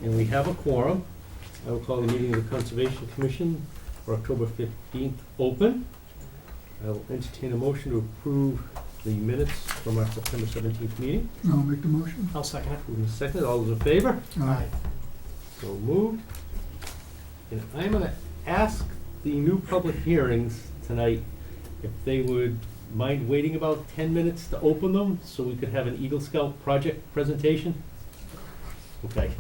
And we have a quorum. I will call the meeting of the Conservation Commission for October 15th open. I will entertain a motion to approve the minutes from our September 17th meeting. I'll make the motion. I'll second it. Moving second, all those in favor? Aye. So moved. And I'm gonna ask the new public hearings tonight if they would mind waiting about 10 minutes to open them so we could have an Eagle Scout project presentation? Okay.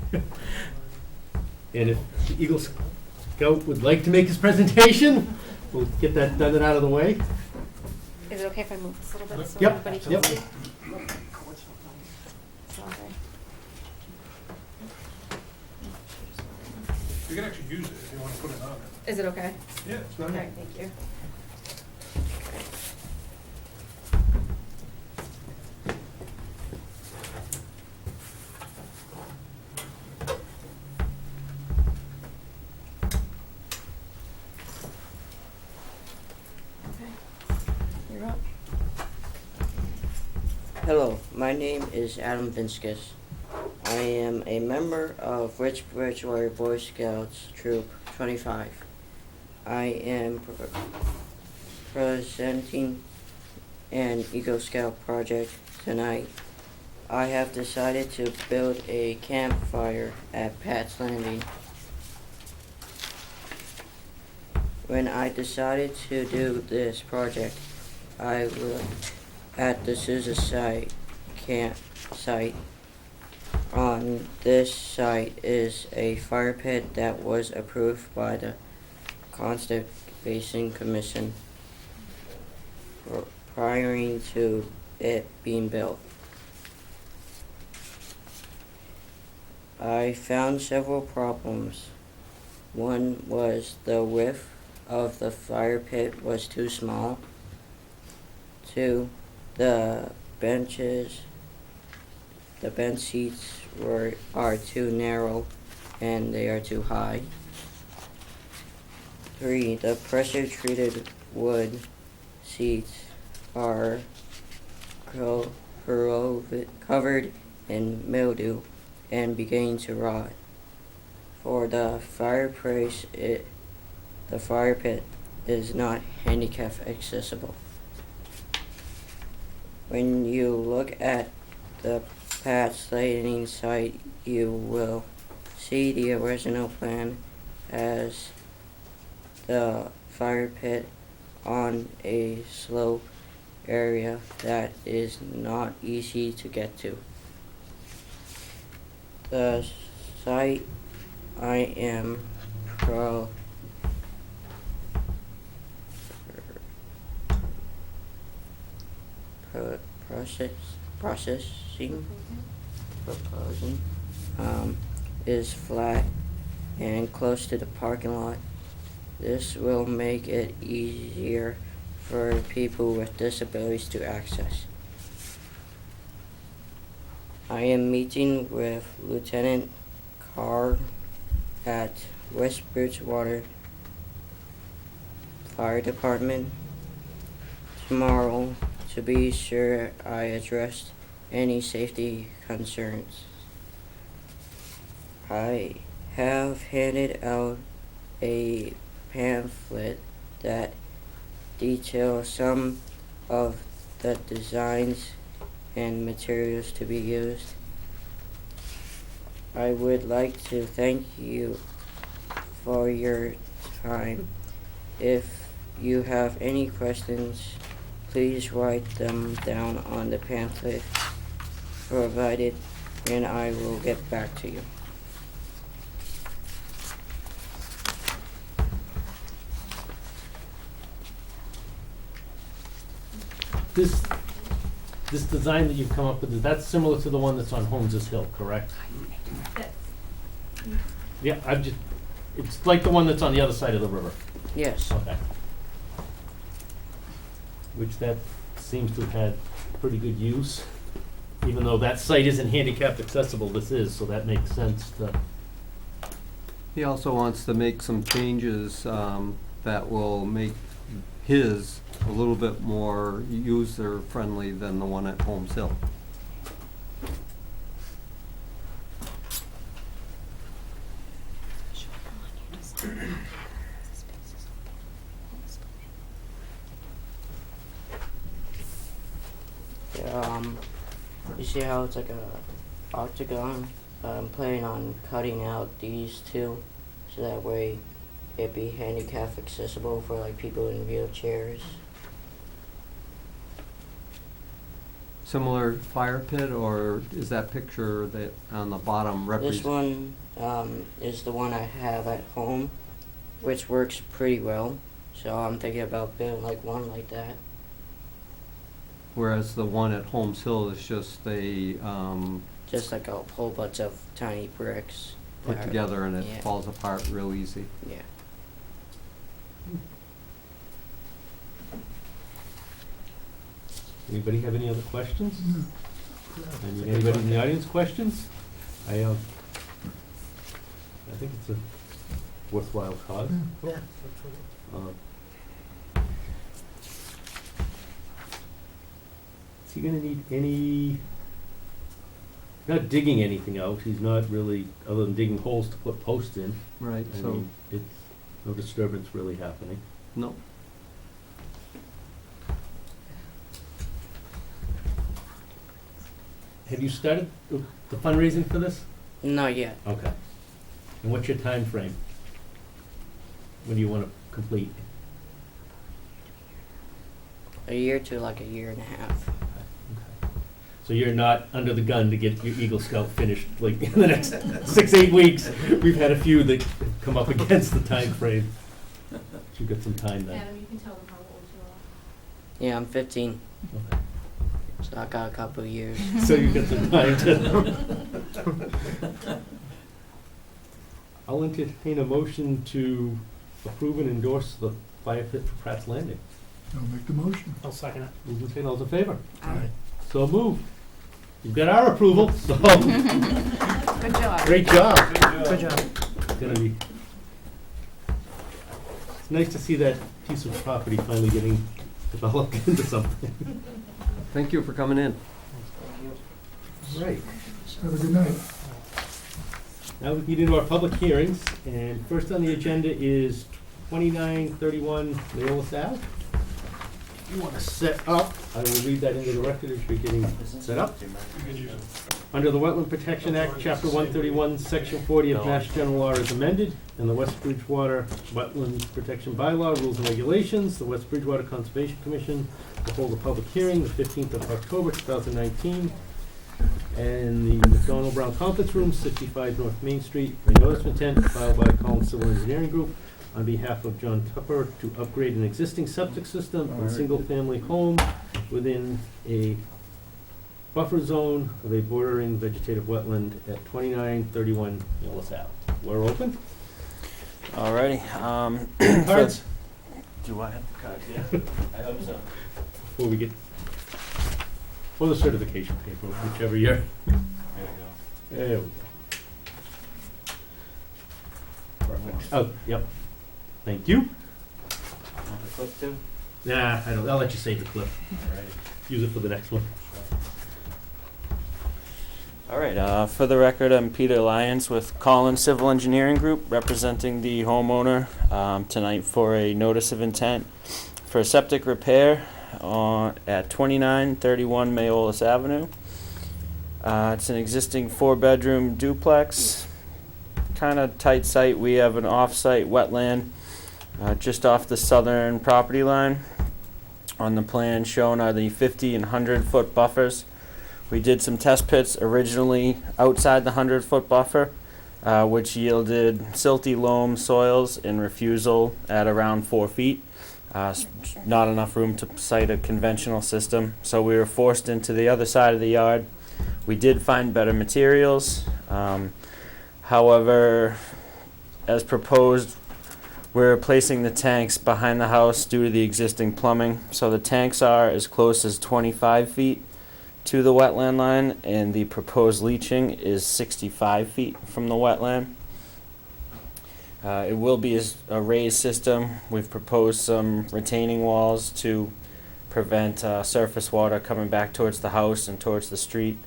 And if the Eagle Scout would like to make his presentation, we'll get that done and out of the way. Is it okay if I move this a little bit so Yep, everybody can yep. see? Sorry. You can actually use it if you want to put it on it. Is it okay? Yeah, it's All not. right, thank you. Okay, you're up. Hello, my name is Adam Vinskus. I am a member of Bridgewater Boy Scouts Troop 25. I am presenting an Eagle Scout project tonight. I have decided to build a campfire at Pat's Landing. When I decided to do this project, I looked at the Sousa site campsite. On this site is a fire pit that was approved by the Conservation Commission prior to it being built. I found several problems. One was the width of the fire pit was too small. Two, the bench seats are too narrow and they are too high. 3, the pressure treated wood seats are covered in mildew and beginning to rot. For the the fire pit is not handicap accessible. When you look at the Pat's Landing site, you will see the original plan as the fire pit on a slope area that is not easy to get to. The site I am proposing is flat and close to the parking lot. This will make it easier for people with disabilities to access. I am meeting with Lieutenant Carr at West Bridgewater Fire Department tomorrow to be sure I addressed any safety concerns. I have handed out a pamphlet that details some of the designs and materials to be used. I would like to thank you for your time. If you have any questions, please write them down on the pamphlet provided and I will get back to you. This design that you've come up with, that's similar to the one that's on Holmes's Hill, correct? Yeah, it's like the one that's on the other side of the river. Yes. Okay. Which that seems to have had pretty good use, even though that site isn't handicapped accessible, this is, so that makes sense to. He also wants to make some changes that will make his a little bit more user-friendly than the one at Holmes Hill. You see how it's like a octagon? I'm planning on cutting out these two, so that way it'd be handicap accessible for like people in wheelchairs. Similar fire pit, or is that picture that on the bottom This one is the one I have at home, which works pretty well. So I'm thinking about building like one like that. Whereas the one at Holmes Hill is just Just like a whole bunch of tiny bricks. put that are- together and it yeah. falls apart real easy. Yeah. Anybody have any other questions? Anybody in the audience questions? I think it's a worthwhile cause. Yeah. Um, Is he gonna need any, not digging anything out, he's not really, other than digging holes to put posts in. Right, I so, mean, it's, no disturbance really happening. no. Have you started the fundraising for this? Not yet. Okay. And what's your time frame? When do you wanna complete? A year to like a year and a half. Okay. So you're not under the gun to get your Eagle Scout finished, like, in the next 6-8 weeks? We've had a few that come up against the time frame. But you've got some time then. Adam, you can tell them how old you are. Yeah, I'm 15, Okay. so I got a couple of years. So you've got some time to. I'll entertain a motion to approve and endorse the fire pit for Pratt's Landing. I'll make the motion. I'll second it. Moved and seconded, all those in favor? Aye. So moved. You've got our approval, so Good job. great job. Good job. It's gonna be. It's nice to see that piece of property finally getting developed into something. Thank you for coming in. Right. Have a good night. Now we get into our public hearings, and first on the agenda is 2931 Leolis Ave. If you want to set up, I will read that into the record as you're getting set up. You can use it. Under the Wetland Protection Act, Chapter 131, Section 40 of Mass General Law is amended, and the West Bridgewater Wetlands Protection Bylaw, Rules and Regulations, the West Bridgewater Conservation Commission will hold a public hearing the 15th of October 2019 in the McDonald Brown Conference Room, 65 North Main Street, for a notice of intent filed by Collins Civil Engineering Group on behalf of John Tupper to upgrade an existing septic system and single-family home within a buffer zone of a bordering vegetative wetland at 2931 Millis Ave. We're open. Alrighty, Cards? do I have the cards? Yeah, I hope so. Before we get, or the certification paper, whichever year. There we go. There we go. Perfect. Oh, yep. Thank you. Want the clip too? Nah, I don't, I'll let you save the clip. Alrighty. Use it for the next one. Alright, for the record, I'm Peter Lyons with Collins Civil Engineering Group, representing the homeowner tonight for a notice of intent for a septic repair at 2931 Mayolis Avenue. It's an existing 4-bedroom duplex, kind of tight site. We have an off-site wetland just off the southern property line. On the plan shown are the 50 and 100-foot buffers. We did some test pits originally outside the 100-foot buffer, which yielded silty loam soils and refusal at around 4 feet. Not enough room to site a conventional system, so we were forced into the other side of the yard. We did find better materials. However, as proposed, we're placing the tanks behind the house due to the existing plumbing. So the tanks are as close as 25 feet to the wetland line, and the proposed leaching is 65 feet from the wetland. It will be a raised system. We've proposed some retaining walls to prevent surface water coming back towards the house and towards the street.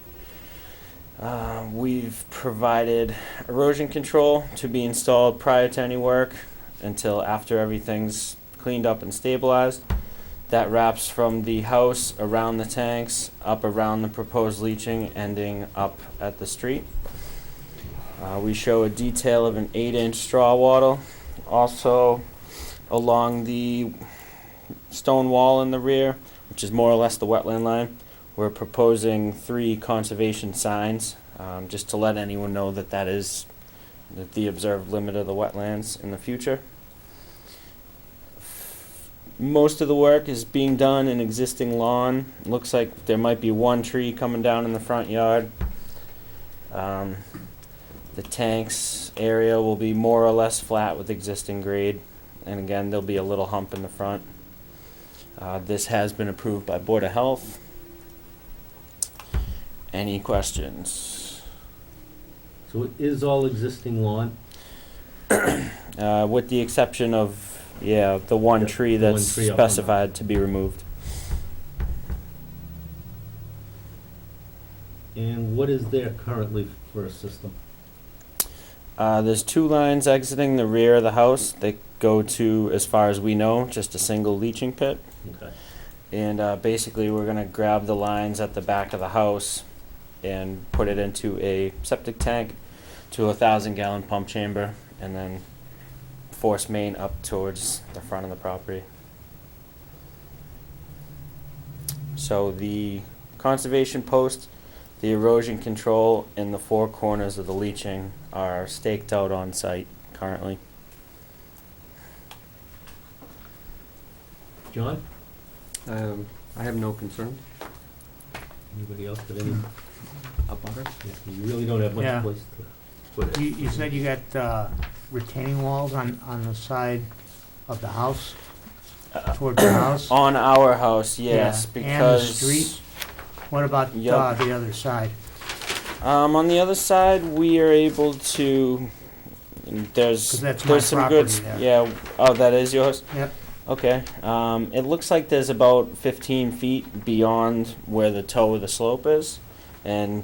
We've provided erosion control to be installed prior to any work until after everything's cleaned up and stabilized. that wraps from the house around the tanks, up around the proposed leaching, ending up at the street. We show a detail of an 8-inch straw wattle, also along the stone wall in the rear, which is more or less the wetland line. We're proposing 3 conservation signs, just to let anyone know that that is the observed limit of the wetlands in the future. Most of the work is being done in existing lawn. Looks like there might be 1 tree coming down in the front yard. The tanks area will be more or less flat with existing grade. And again, there'll be a little hump in the front. This has been approved by Board of Health. Any questions? So it is all existing lawn? With the exception of, the one Yeah, tree the one that's tree up on the- specified to be removed. And what is there currently for a system? There's 2 lines exiting the rear of the house. They go to, as far as we know, just a single leaching pit. Okay. And basically we're gonna grab the lines at the back of the house and put it into a septic tank to a 1,000-gallon pump chamber, and then force main up towards the front of the property. So the conservation post, the erosion control, and the 4 corners of the leaching are staked out on site currently. John? I have no concern. Anybody else have any? About it? Yeah, you really don't have Yeah. much place to put it. You said you got retaining walls on the side of the house, toward the house? On our house, yes, Yeah, because... and the street? What about Yep. the other side? On the other side, we are able to. 'Cause that's my there's some good. property there. Yeah. Oh, that is yours. Yep. Okay. It looks like there's about 15 feet beyond where the toe of the slope is, and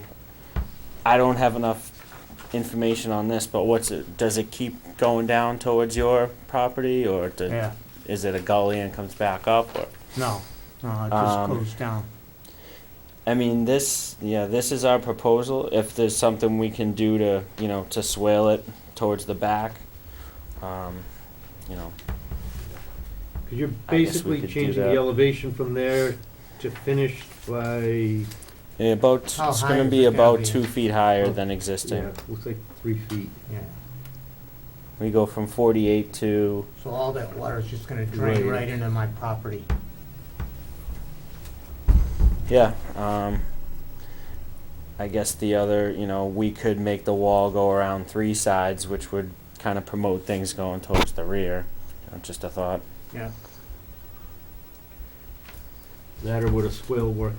I don't have enough information on this. But what's it? Does it keep going down towards your property, or Yeah, is it a gully and comes back up? Or no, it just goes down. I mean, this is our proposal. If there's something we can do to, to swale it towards the back, Because you're I guess we basically could do changing that. the elevation from there to finish by, about, How it's high gonna is be it gonna about be? 2 feet higher Oh, than yeah, existing. looks like 3 feet. Yeah, We go from 48 to, so all that water is just gonna drain Right. right into my property. yeah, I guess the other, we could make the wall go around 3 sides, which would kind of promote things going towards the rear. Just a thought. Yeah, That or would a swale work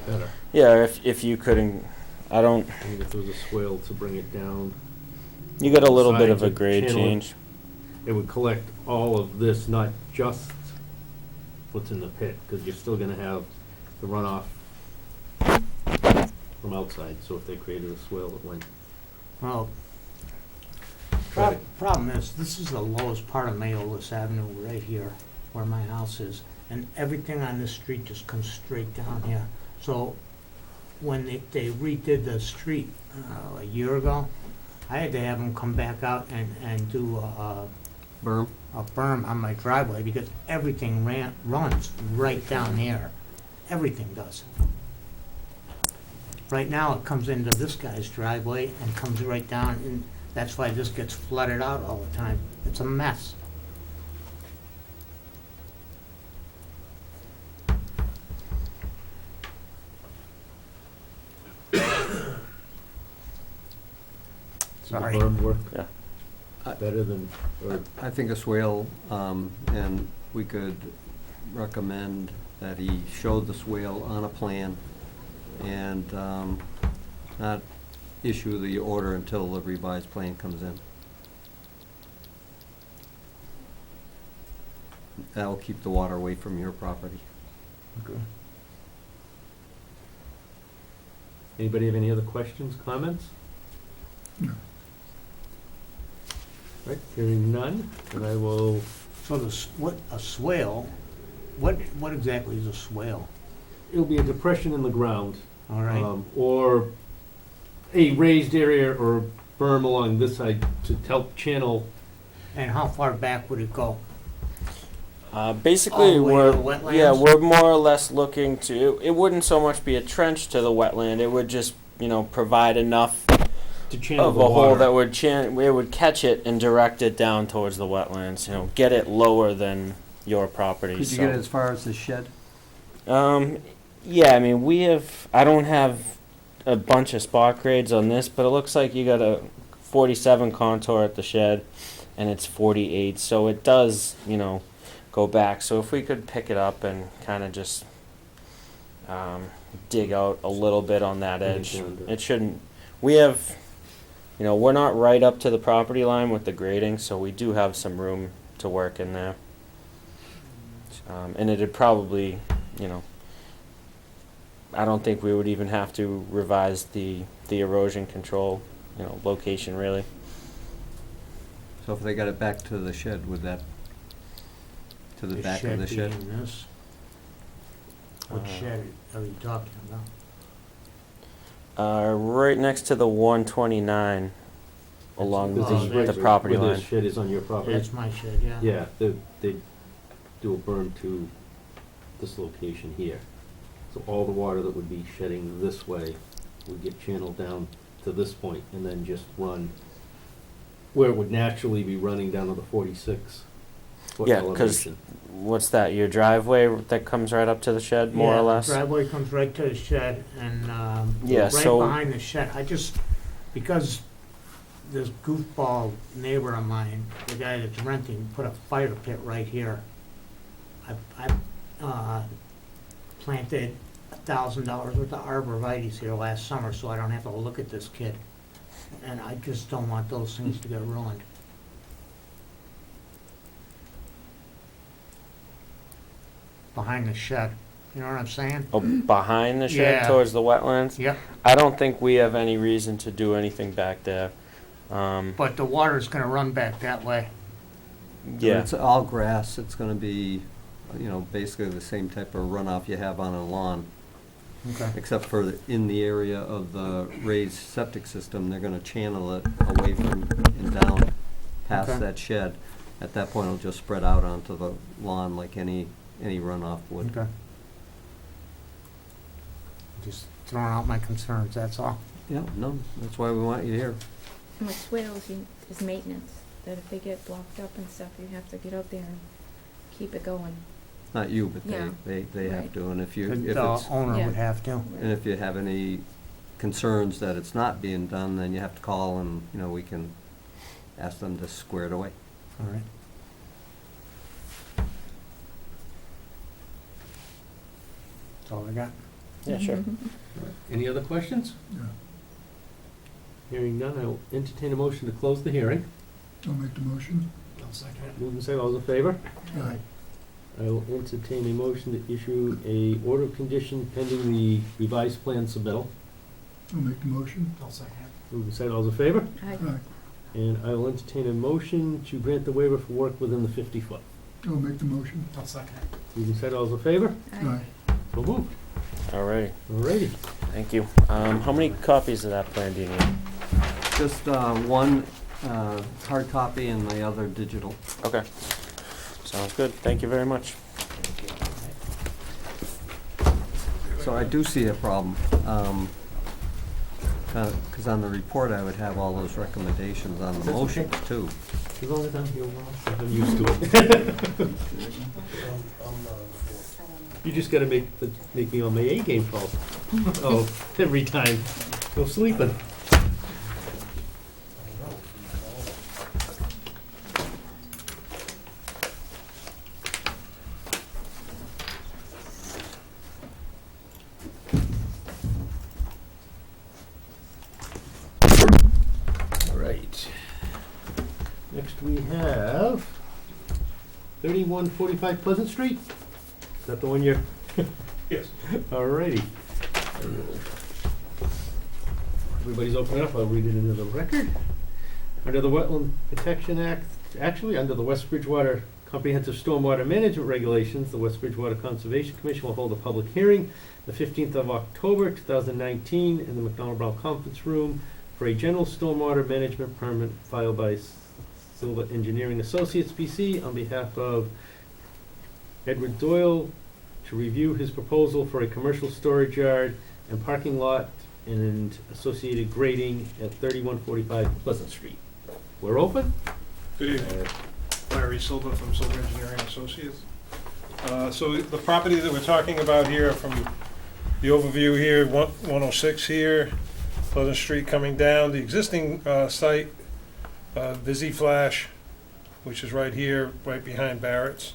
better? Yeah, if you couldn't, I don't, I mean, if there was a swale to bring it down, you got a little bit of a Sides of grade channel. change. it would collect all of this, not just what's in the pit, because you're still gonna have the runoff from outside, so if they created a swale, it went. well, Right. problem is, this is the lowest part of Mayolas Avenue right here, where my house is, and everything on this street just comes straight down here. So, when they redid the street a year ago, I had to have them come back out and do Berm? a berm on my driveway, because everything runs right down there. Everything does. Right now, it comes into this guy's driveway and comes right down, and that's why this gets flooded out all the time. It's a mess. Does Sorry. the berm work Yeah. better than, or I think a swale, and we could recommend that he show the swale on a plan and not issue the order until the revised plan comes in. That'll keep the water away from your property. anybody have any other questions, comments? No. Right, hearing none, and I will, So a swale what exactly is a swale? It'll be a depression in the ground, All right, or a raised area or berm along this side to help channel. and how far back would it go? Basically, All the way we're to the wetlands? yeah, we're more or less looking to. It wouldn't so much be a trench to the wetland. It would just provide enough To channel of the a hole water. that would it would catch it and direct it down towards the wetlands. Get it lower than your property. Could you so. get as far as the shed? Yeah, I mean, I don't have a bunch of spot grades on this, but it looks like you got a 47 contour at the shed, and it's 48, so it does, go back. So if we could pick it up and kind of just dig out a little bit on that Bring it edge, down to- it shouldn't. We have, we're not right up to the property line with the grading, so we do have some room to work in there. And it'd probably, I don't think we would even have to revise the erosion control, location really. So if they got it back to the shed, would that, to the back of the shed? being this? What Uh, shed are you talking about? Right next to the 129 along This is the right property where line. this shed is on your property. That's my shed, yeah. Yeah, they do a burn to this location here. So all the water that would be shedding this way would get channeled down to this point and then just run where it would naturally be running down to the 46-foot Yeah, 'cause elevation. What's that? Your driveway that comes right up to the shed, more Yeah, or the less? driveway comes right to the shed, and, Yeah, right so- behind the shed, because this goofball neighbor of mine, the guy that's renting, put a fire pit right here. I planted $1,000 worth of arborvitae here last summer, so I don't have to look at this kid. And I just don't want those things to get ruined. Behind the shed, you know what I'm saying? Oh, behind the shed Yeah. towards the wetlands? Yep. I don't think we have any reason to do anything back there. But the water's gonna run back that way. Yeah. It's all grass, it's gonna be, basically the same type of runoff you have on a lawn, Okay. except for in the area of the raised septic system, they're gonna channel it away from and down past Okay. that shed. At that point, it'll just spread out onto the lawn like any runoff would. Okay. Just throwing out my concerns, that's all. Yeah, no, that's why we want you here. And with swales, is maintenance, that if they get blocked up and stuff, you have to get out there and keep it going. Not you, but Yeah. they have Right. to, and if you, The if it's, owner Yeah. would have to. and if you have any concerns that it's not being done, then you have to call and, we can ask them to square it away. All right. That's all I got. Yeah, sure. Any other questions? Yeah, Hearing none, I'll entertain a motion to close the hearing. I'll make the motion. I'll second it. Move and say all those in favor? Aye. I will entertain a motion to issue a order of condition pending the revised plan submittal. I'll make the motion. I'll second it. Move and say all those in favor? Aye. Aye. And I will entertain a motion to grant the waiver for work within the 50-foot. I'll make the motion. I'll second it. Move and say all those in favor? Aye. So moved. Alrighty. Alrighty. Thank you. How many copies of that plan do you need? Just one hard copy and the other digital. Okay. Sounds good. Thank you very much. So I do see a problem, because on the report, I would have all those recommendations on the That's motion okay. too. As long as I'm here, I'm used to it. You just gotta make me on my A game, Paul. Oh, every time. Go sleeping. All right. Next we have 3145 Pleasant Street. Is that the one you're? Yes. Alrighty. Everybody's open up, I'll read it into the record. Under the Wetland Protection Act, actually, under the West Bridgewater comprehensive stormwater management regulations, the West Bridgewater Conservation Commission will hold a public hearing the 15th of October 2019 in the McDonald Brown Conference Room for a general stormwater management permit filed by Silva Engineering Associates, PC, on behalf of Edward Doyle to review his proposal for a commercial storage yard and parking lot and associated grading at 3145 Pleasant Street. We're open? Good evening. Larry Silva from Silva Engineering Associates. So the property that we're talking about here, from the overview here, 106 here, Pleasant Street coming down, the existing site, Visi Flash, which is right here, right behind Barrett's.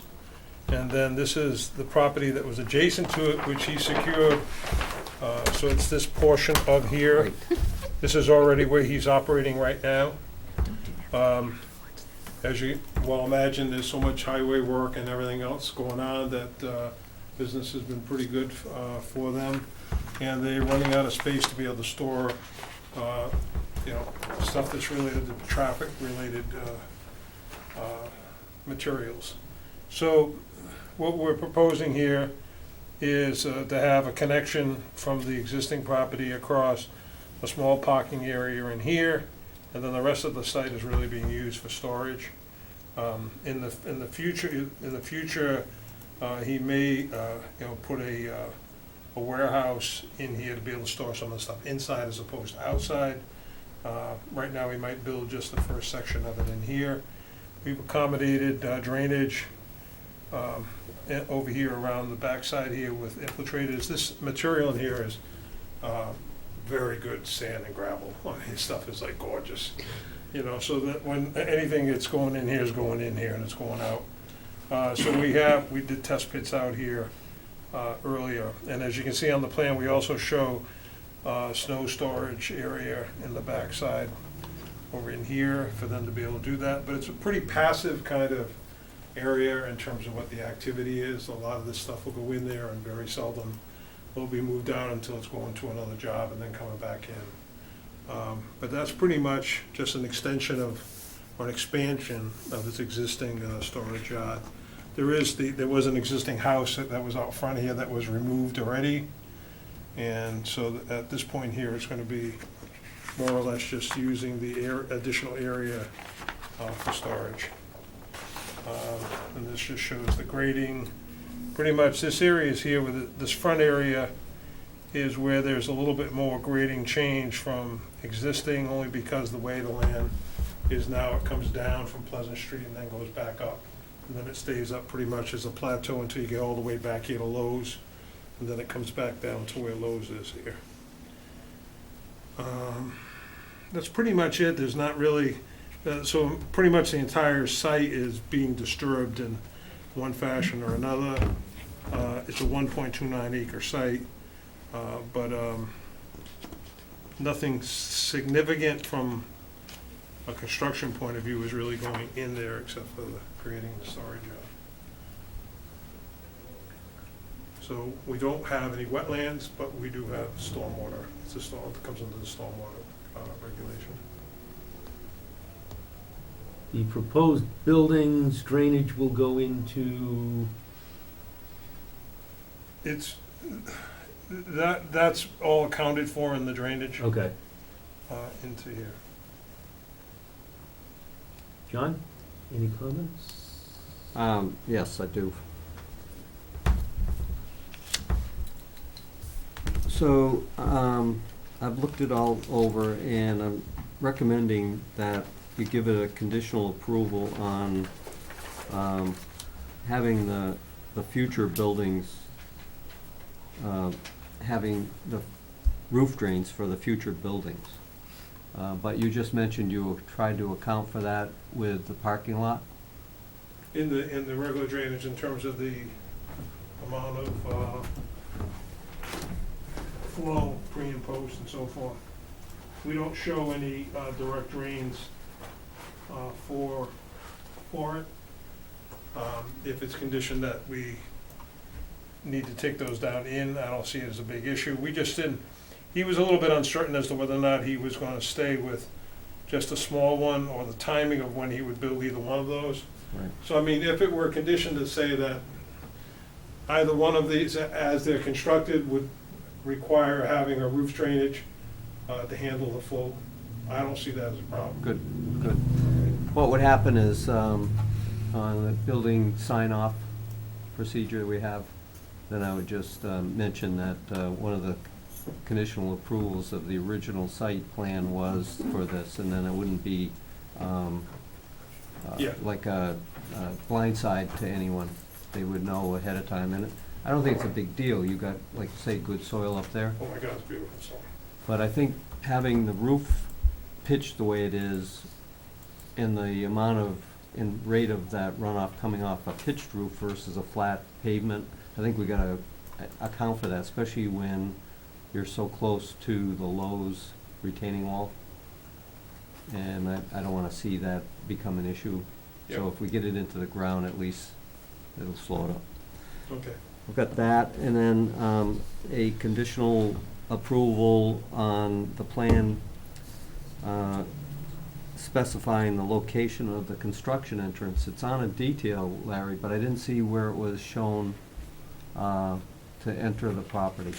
And then this is the property that was adjacent to it, which he secured. So it's this portion of here. This is already where he's operating right now. As you well imagine, there's so much highway work and everything else going on that business has been pretty good for them. And they're running out of space to be able to store, stuff that's related to traffic-related materials. So what we're proposing here is to have a connection from the existing property across a small parking area in here, and then the rest of the site is really being used for storage. In the future, he may put a warehouse in here to be able to store some of the stuff inside as opposed to outside. Right now, we might build just the first section of it in here. We've accommodated drainage over here around the backside here with infiltrators. This material in here is very good sand and gravel. His stuff is like gorgeous, so that when anything that's going in here is going in here and it's going out. So we did test pits out here earlier, and as you can see on the plan, we also show snow storage area in the backside over in here for them to be able to do that. But it's a pretty passive kind of area in terms of what the activity is. A lot of this stuff will go in there and very seldom will be moved out until it's going to another job and then coming back in. But that's pretty much just an extension of, or an expansion of this existing storage yard. There was an existing house that was out front here that was removed already. And so at this point here, it's going to be more or less just using the additional area for storage. And this just shows the grading. Pretty much this area is here, with this front area is where there's a little bit more grading change from existing, only because the way the land is now, it comes down from Pleasant Street and then goes back up. And then it stays up pretty much as a plateau until you get all the way back here to Lowe's. And then it comes back down to where Lowe's is here. That's pretty much it. There's not really, so pretty much the entire site is being disturbed in one fashion or another. It's a 1.29 acre site, but nothing significant from a construction point of view is really going in there except for creating the storage yard. So we don't have any wetlands, but we do have stormwater. It's a storm that comes under the stormwater regulation. The proposed buildings drainage will go into, That's all accounted for in the drainage okay. into here. John, any comments? Yes, I do. So, I've looked it all over, and I'm recommending that you give it a conditional approval on having the future buildings, having the roof drains for the future buildings. But you just mentioned you tried to account for that with the parking lot? In the regular drainage, in terms of the amount of flow, pre and post and so forth. We don't show any direct drains for it. If it's conditioned that we need to take those down in, I don't see it as a big issue. We just didn't, he was a little bit uncertain as to whether or not he was going to stay with just a small one or the timing of when he would build either one of those. Right. So I mean, if it were conditioned to say that either one of these, as they're constructed, would require having a roof drainage to handle the flow, I don't see that as a problem. Good, good. What would happen is, on the building sign-off procedure we have, then I would just mention that one of the conditional approvals of the original site plan was for this, and then it wouldn't be Yeah. like a blindside to anyone. They would know ahead of time, and I don't think it's a big deal. You got, like, say, good soil up there. Oh my God, it's beautiful, so. But I think having the roof pitched the way it is and the amount of, in rate of that runoff coming off a pitched roof versus a flat pavement, I think we gotta account for that, especially when you're so close to the Lowe's retaining wall. And I don't wanna see that become an issue. So Yep. if we get it into the ground, at least it'll slow it up. Okay. We've got that, and then a conditional approval on the plan specifying the location of the construction entrance. It's on a detail, Larry, but I didn't see where it was shown to enter the property.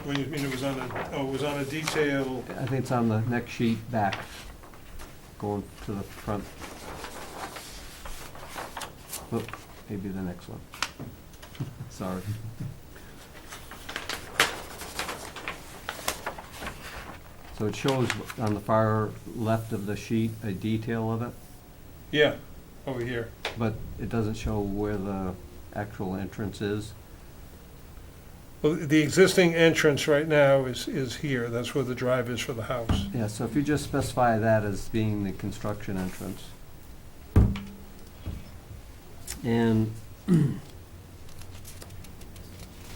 When you mean it was on a, it was on a detail, I think it's on the next sheet back, going to the front. Oh, maybe the next one. Sorry. So it shows on the far left of the sheet a detail of it, yeah, over here. but it doesn't show where the actual entrance is. Well, the existing entrance right now is here, that's where the drive is for the house. Yeah, so if you just specify that as being the construction entrance. And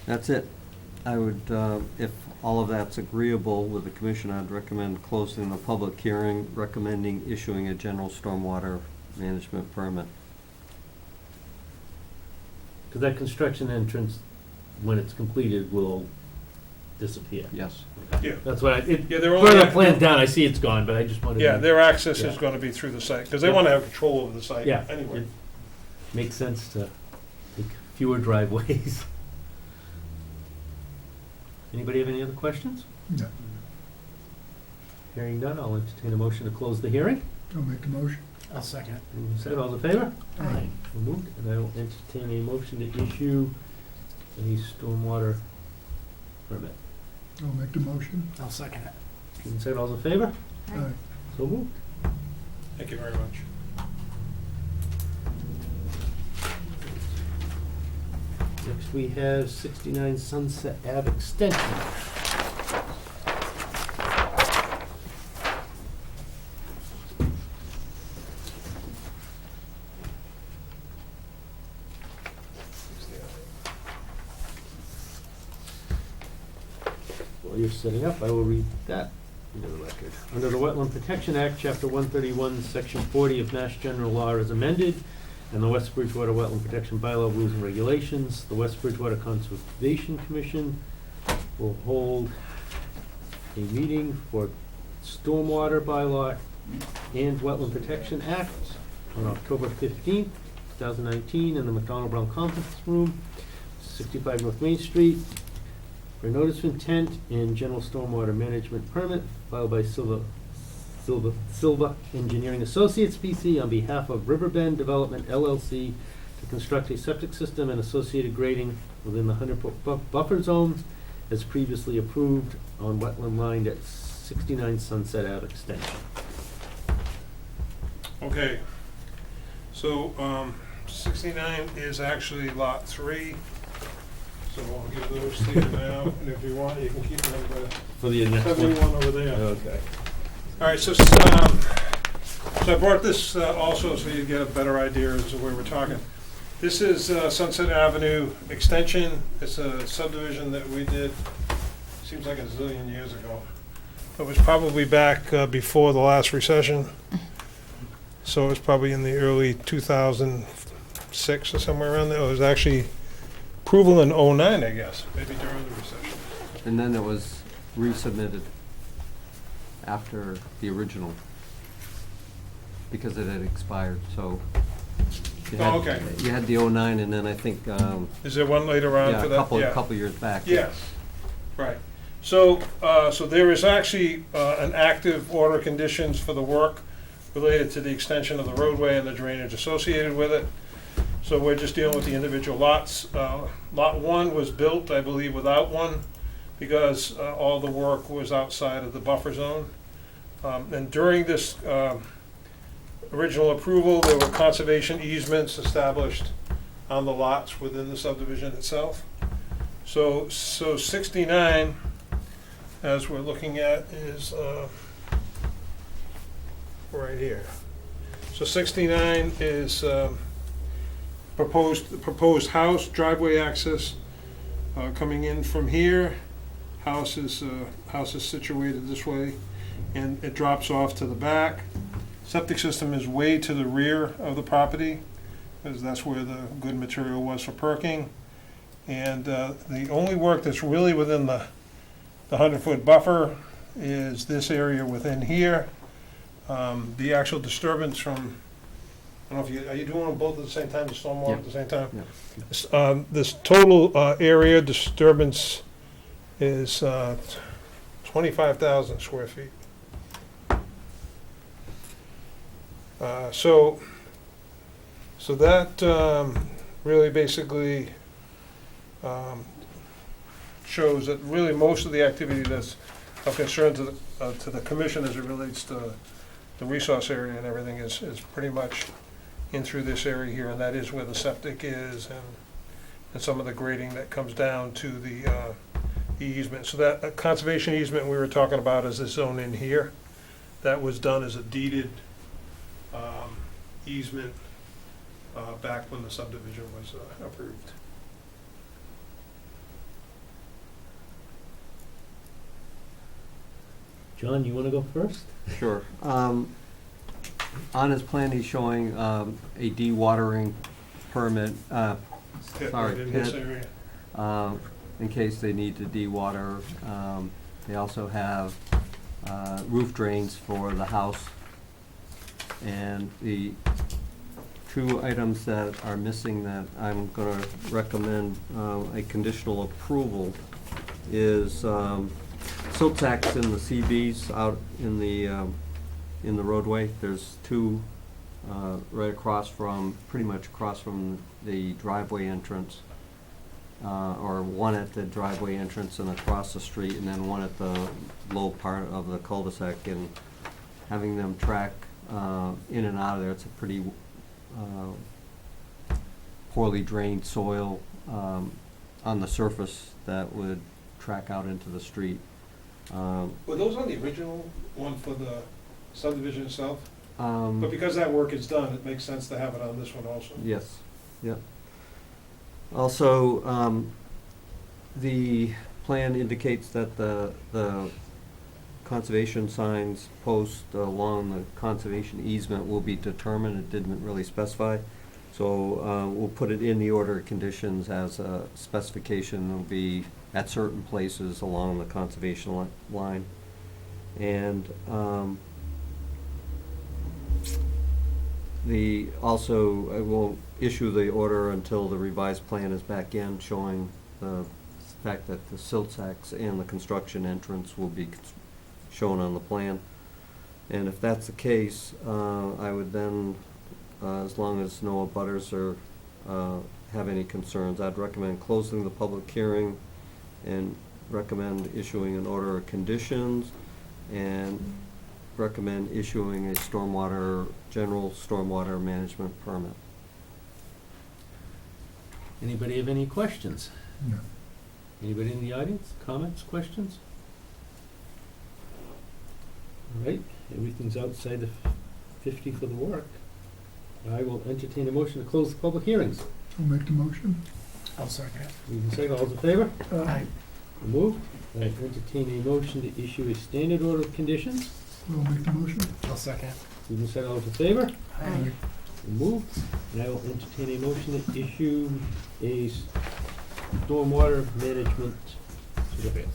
that's it. I would, if all of that's agreeable with the commission, I'd recommend closing the public hearing, recommending issuing a general stormwater management permit. Because that construction entrance, when it's completed, will disappear. Yes. Yeah. That's why, Yeah, they're only. further plans down, I see it's gone, but I just wanted to. Yeah, their access Yeah. is gonna be through the site, because they Yeah. wanna have control over the site Yeah, anyway. it makes sense to take fewer driveways. Anybody have any other questions? No. Hearing none, I'll entertain a motion to close the hearing. I'll make the motion. I'll second it. And said, all in favor? Aye. So moved, and I will entertain a motion to issue a stormwater permit. I'll make the motion. I'll second it. And said, all in favor? Aye. So moved. Thank you very much. Next, we have 69 Sunset Ave Extension. While you're setting up, I will read that into the record. Under the Wetland Protection Act, Chapter 131, Section 40 of Mass General Law as amended, and the West Bridgewater Wetland Protection Bylaw Rules and Regulations, the West Bridgewater Conservation Commission will hold a meeting for Stormwater Bylaw and Wetland Protection Act on October 15th, 2019, in the McDonald Brown Conference Room, 65 North Main Street, for a notice of intent and general stormwater management permit filed by Silva Engineering Associates, PC, on behalf of Riverbend Development LLC to construct a septic system and associated grading within the 100-foot buffer zone as previously approved on wetland line at 69 Sunset Ave Extension. Okay, so, 69 is actually Lot 3, so I'll give those to you now, and if you want, you can keep them, For the next one. 71 over there. Okay. All right, so I brought this also so you get a better idea as to where we're talking. This is Sunset Avenue Extension. It's a subdivision that we did, seems like a zillion years ago. It was probably back before the last recession. So it was probably in the early 2006 or somewhere around there. It was actually approval in '09, I guess, maybe during the recession. And then it was resubmitted after the original. because it had expired, so. you Oh, had- okay. You had the '09, and then I think, Is there one later on yeah, for a that? couple years back. Yes, right. So, so there is actually an active order of conditions for the work related to the extension of the roadway and the drainage associated with it. So we're just dealing with the individual lots. Lot 1 was built, I believe, without one because all the work was outside of the buffer zone. And during this original approval, there were conservation easements established on the lots within the subdivision itself. So 69, as we're looking at, is right here. So 69 is proposed house, driveway access coming in from here. House is situated this way, and it drops off to the back. Septic system is way to the rear of the property, because that's where the good material was for perking. And the only work that's really within the 100-foot buffer is this area within here. The actual disturbance from, I don't know if are you doing them both at the same time, the stormwater at the same time? Yeah. This total area disturbance is 25,000 square feet. So that really basically shows that really most of the activity that's of concern to the commission as it relates to the resource area and everything is pretty much in through this area here, and that is where the septic is and some of the grading that comes down to the easement. So that conservation easement we were talking about is this zone in here. That was done as a deeded easement back when the subdivision was approved. John, you wanna go first? Sure. On his plan, he's showing a dewatering permit, sorry, In this pit. area. In case they need to dewater. They also have roof drains for the house. And the two items that are missing that I'm gonna recommend a conditional approval is silt sacks in the CBs out in the roadway. There's two right across from, pretty much across from the driveway entrance. Or one at the driveway entrance and across the street, and then one at the low part of the cul-de-sac, and having them track in and out of there. It's a pretty poorly drained soil on the surface that would track out into the street. Were those on the original one for the subdivision itself? But Um, because that work is done, it makes sense to have it on this one also. Yes, yep. Also, the plan indicates that the conservation signs post along the conservation easement will be determined. It didn't really specify. So we'll put it in the order of conditions as a specification. It'll be at certain places along the conservation line. And I won't issue the order until the revised plan is back in, showing the fact that the silt sacks and the construction entrance will be shown on the plan. And if that's the case, I would then, as long as no abutters have any concerns, I'd recommend closing the public hearing and recommend issuing an order of conditions and recommend issuing a general stormwater management permit. Anybody have any questions? No. Anybody in the audience? Comments, questions? All right, everything's outside the 50 for the work. I will entertain a motion to close the public hearings. I'll make the motion. I'll second it. We can say all those in favor? Aye. Moved. I entertain a motion to issue a standard order of conditions. I'll make the motion. I'll second. We can say all those in favor? Aye. Moved. And I will entertain a motion to issue a stormwater management certificate.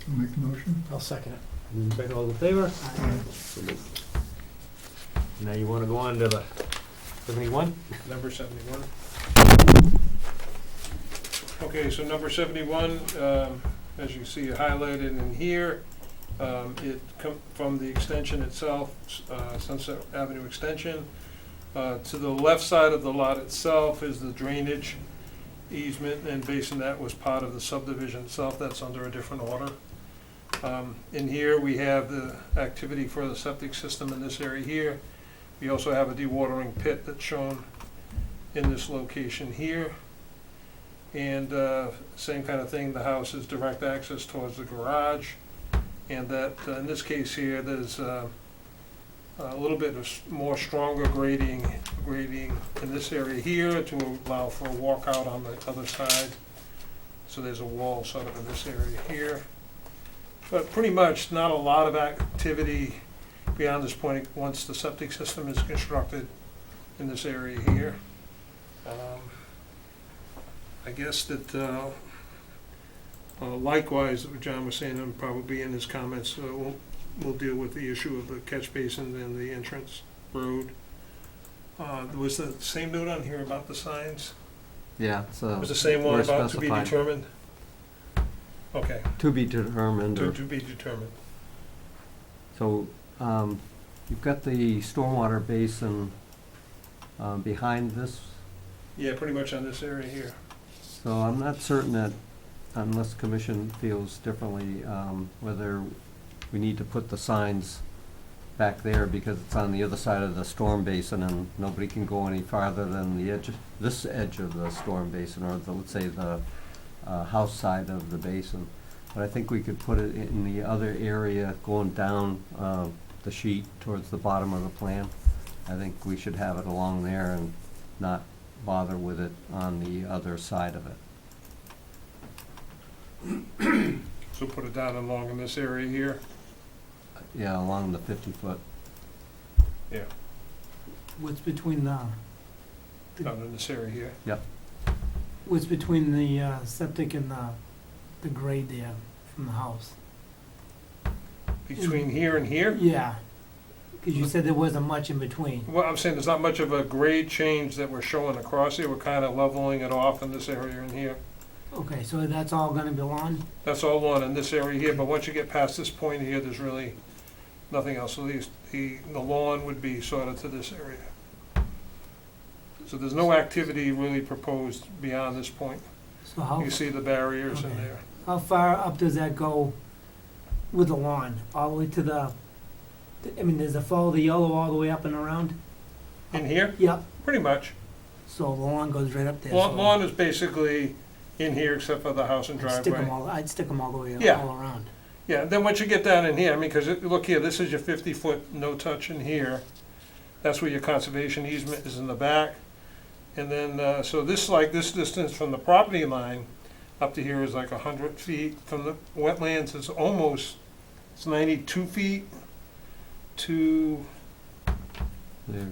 I'll make the motion. I'll second it. We can say all those in favor? Aye. So moved. Now you wanna go on to the 71? Number 71. Okay, so number 71, as you can see highlighted in here, it come from the extension itself, Sunset Avenue extension. To the left side of the lot itself is the drainage easement and basin that was part of the subdivision itself. That's under a different order. In here, we have the activity for the septic system in this area here. We also have a dewatering pit that's shown in this location here. And same kind of thing, the house is direct access towards the garage. And that, in this case here, there's a little bit of more stronger grading in this area here to allow for a walkout on the other side. So there's a wall sort of in this area here. But pretty much not a lot of activity beyond this point once the septic system is constructed in this area here. I guess that likewise, what John was saying, and probably in his comments, we'll deal with the issue of the catch basin and the entrance road. Was the same note on here about the signs? Yeah, so. Was the same one we're about to be specifying. determined? Okay, To be determined, to or, be determined. so, you've got the stormwater basin, behind this, Yeah, pretty much on this area here. so I'm not certain that, unless commission feels differently, whether we need to put the signs back there because it's on the other side of the storm basin and nobody can go any farther than the edge, this edge of the storm basin, or the, let's say, the house side of the basin. But I think we could put it in the other area going down the sheet towards the bottom of the plan. I think we should have it along there and not bother with it on the other side of it. So put it down along in this area here. Yeah, along the 50-foot. Yeah, What's between the, down in this area here. what's between the septic and the grade there from the house? Between here and here? Yeah, because you said there wasn't much in between. Well, I'm saying there's not much of a grade change that we're showing across here. We're kind of leveling it off in this area in here. Okay, so that's all gonna be lawn? That's all lawn in this area here, but once you get past this point here, there's really nothing else. So the lawn would be sort of to this area. So there's no activity really proposed beyond this point. So how, You see the barriers in Okay. there. how far up does that go with the lawn? All the way to the, I mean, does it follow the yellow all the way up and around? In here, Yep, pretty much. so the lawn goes right up there. Lawn so lawn is basically in here except for the house and I'd stick 'em driveway. I'd stick them all the way Yeah. all around. Yeah, and then once you get down in here, I mean, because look here, this is your 50-foot no-touch in here. That's where your conservation easement is in the back. And then, so this, like, this distance from the property line up to here is like 100 feet. From the wetlands, it's 92 feet to There.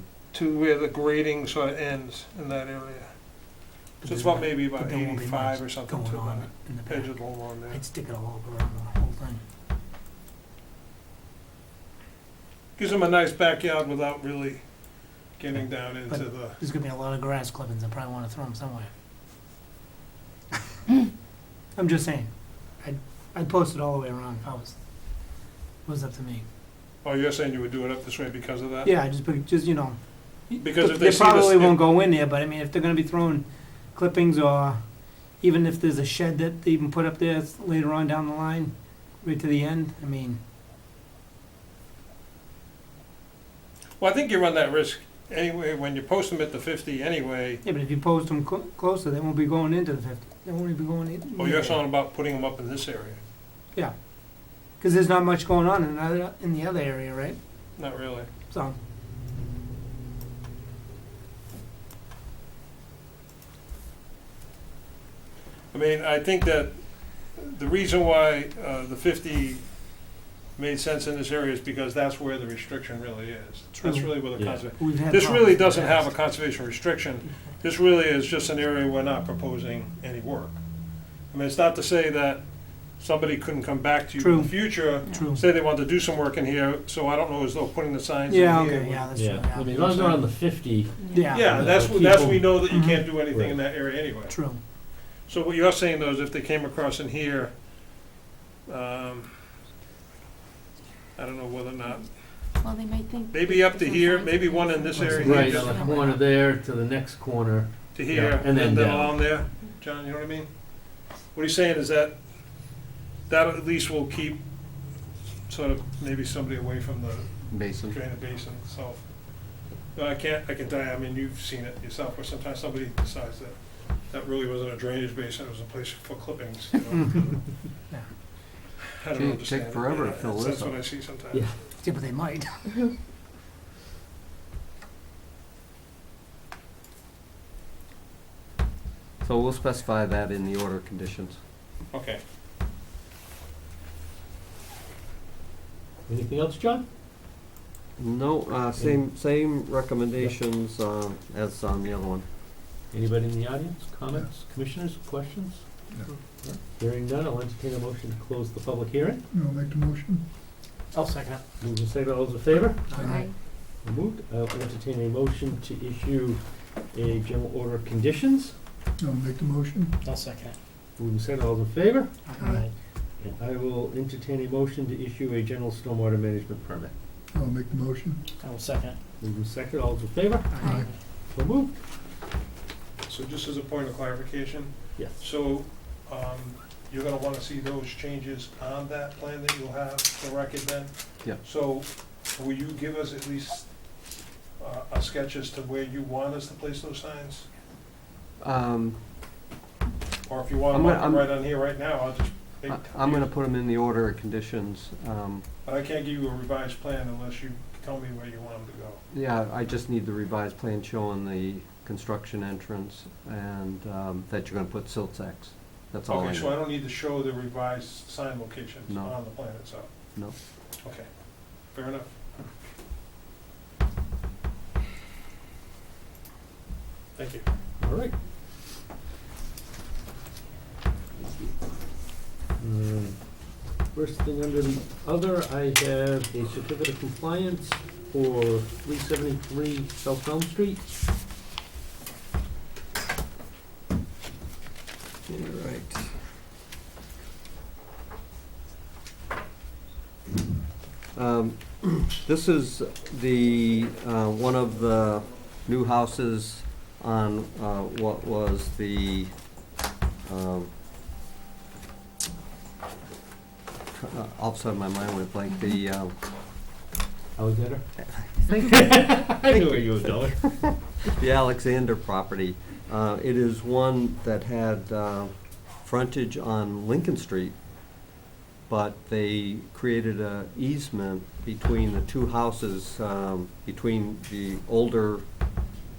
where the grading sort of ends in that area. So it's about maybe about But there won't be 85 or much something to going on the in the edge back. of the lawn there. I'd stick it all over around the whole thing. Gives them a nice backyard without really getting down into But- the, There's gonna be a lot of grass clippings, I probably wanna throw them somewhere. I'm just saying, I'd post it all the way around if I was, it was up to me. oh, you're saying you would do it up this way because of that? Yeah, I just, you know. Because if they see this- probably won't go in there, but I mean, if they're gonna be throwing clippings, or even if there's a shed that they even put up there later on down the line, right to the end, I mean, Well, I think you run that risk anyway, when you post them at the 50 anyway. yeah, but if you post them closer, they won't be going into the 50, they won't even be going in. Well, you're talking about putting them up in this area. Yeah, cause there's not much going on in the other area, right? Not really. So, I mean, I think that the reason why the 50 made sense in this area is because that's where the restriction really is. That's True. really where the Yeah. conservation. we've had. This problems really in the doesn't have a past. conservation restriction. This really is just an area we're not proposing any work. I mean, it's not to say that somebody couldn't come back to you in True. the future, True. say they wanted to do some work in here, so I don't know as though putting the signs in here. Yeah, okay, yeah, that's true, Yeah, I mean, yeah. as long as they're on the 50, Yeah. Yeah, that's Keep when them- we know that you Mhm. can't do anything in Right. that area anyway. True. So what you're saying though is if they came across in here, I don't know whether or not, Well, they might think. maybe up to there's no here, signs maybe in one there. in this area right here, on just the corner there to the next corner. to here, Yeah, and then down. along there, John, you know what I mean? What he's saying is that at least will keep sort of maybe somebody away from the Basin. drainage basin itself. No, I can tell you, I mean, you've seen it yourself, where sometimes somebody decides that really wasn't a drainage basin, it was a place for clippings, you know? Yeah. I don't Gee, it'd understand. take it. forever to Yeah, fill That's this what up. I see sometimes. Yeah. Yeah, but they might. So we'll specify that in the order of conditions. Okay. Anything else, John? No, same recommendations, as on the other one. Anybody in the audience, comments, commissioners, questions? No. Hearing none, I'll entertain a motion to close the public hearing. I'll make the motion. I'll second it. Move and second, all those in favor? Aye. Moved. I'll entertain a motion to issue a general order of conditions. I'll make the motion. I'll second it. Move and second, all those in favor? Aye. And I will entertain a motion to issue a general stormwater management permit. I'll make the motion. I will second it. Move and second, all those in favor? Aye. So moved. So just as a point of clarification, Yes. so, you're gonna wanna see those changes on that plan that you'll have for record then? Yeah. So, will you give us at least, a sketch as to where you want us to place those signs? Or if you want I'm them gonna- right on here right now, I'll just make. I'm gonna put them in the order of conditions. But I can't give you a revised plan unless you tell me where you want them to go. Yeah, I just need the revised plan showing the construction entrance and, that you're gonna put silt sacks. That's all I Okay, need. so I don't need to show the revised sign locations No. on the plan itself? No. Okay, fair enough. Thank you. All right. First thing under the other, I have a certificate of compliance for 373 South Elm Street. You're right. This is the, one of the new houses on, what was the, all of a sudden my mind went blank, the, Alexander? I knew where you were going. the Alexander property. It is one that had frontage on Lincoln Street, but they created a easement between the two houses, between the older,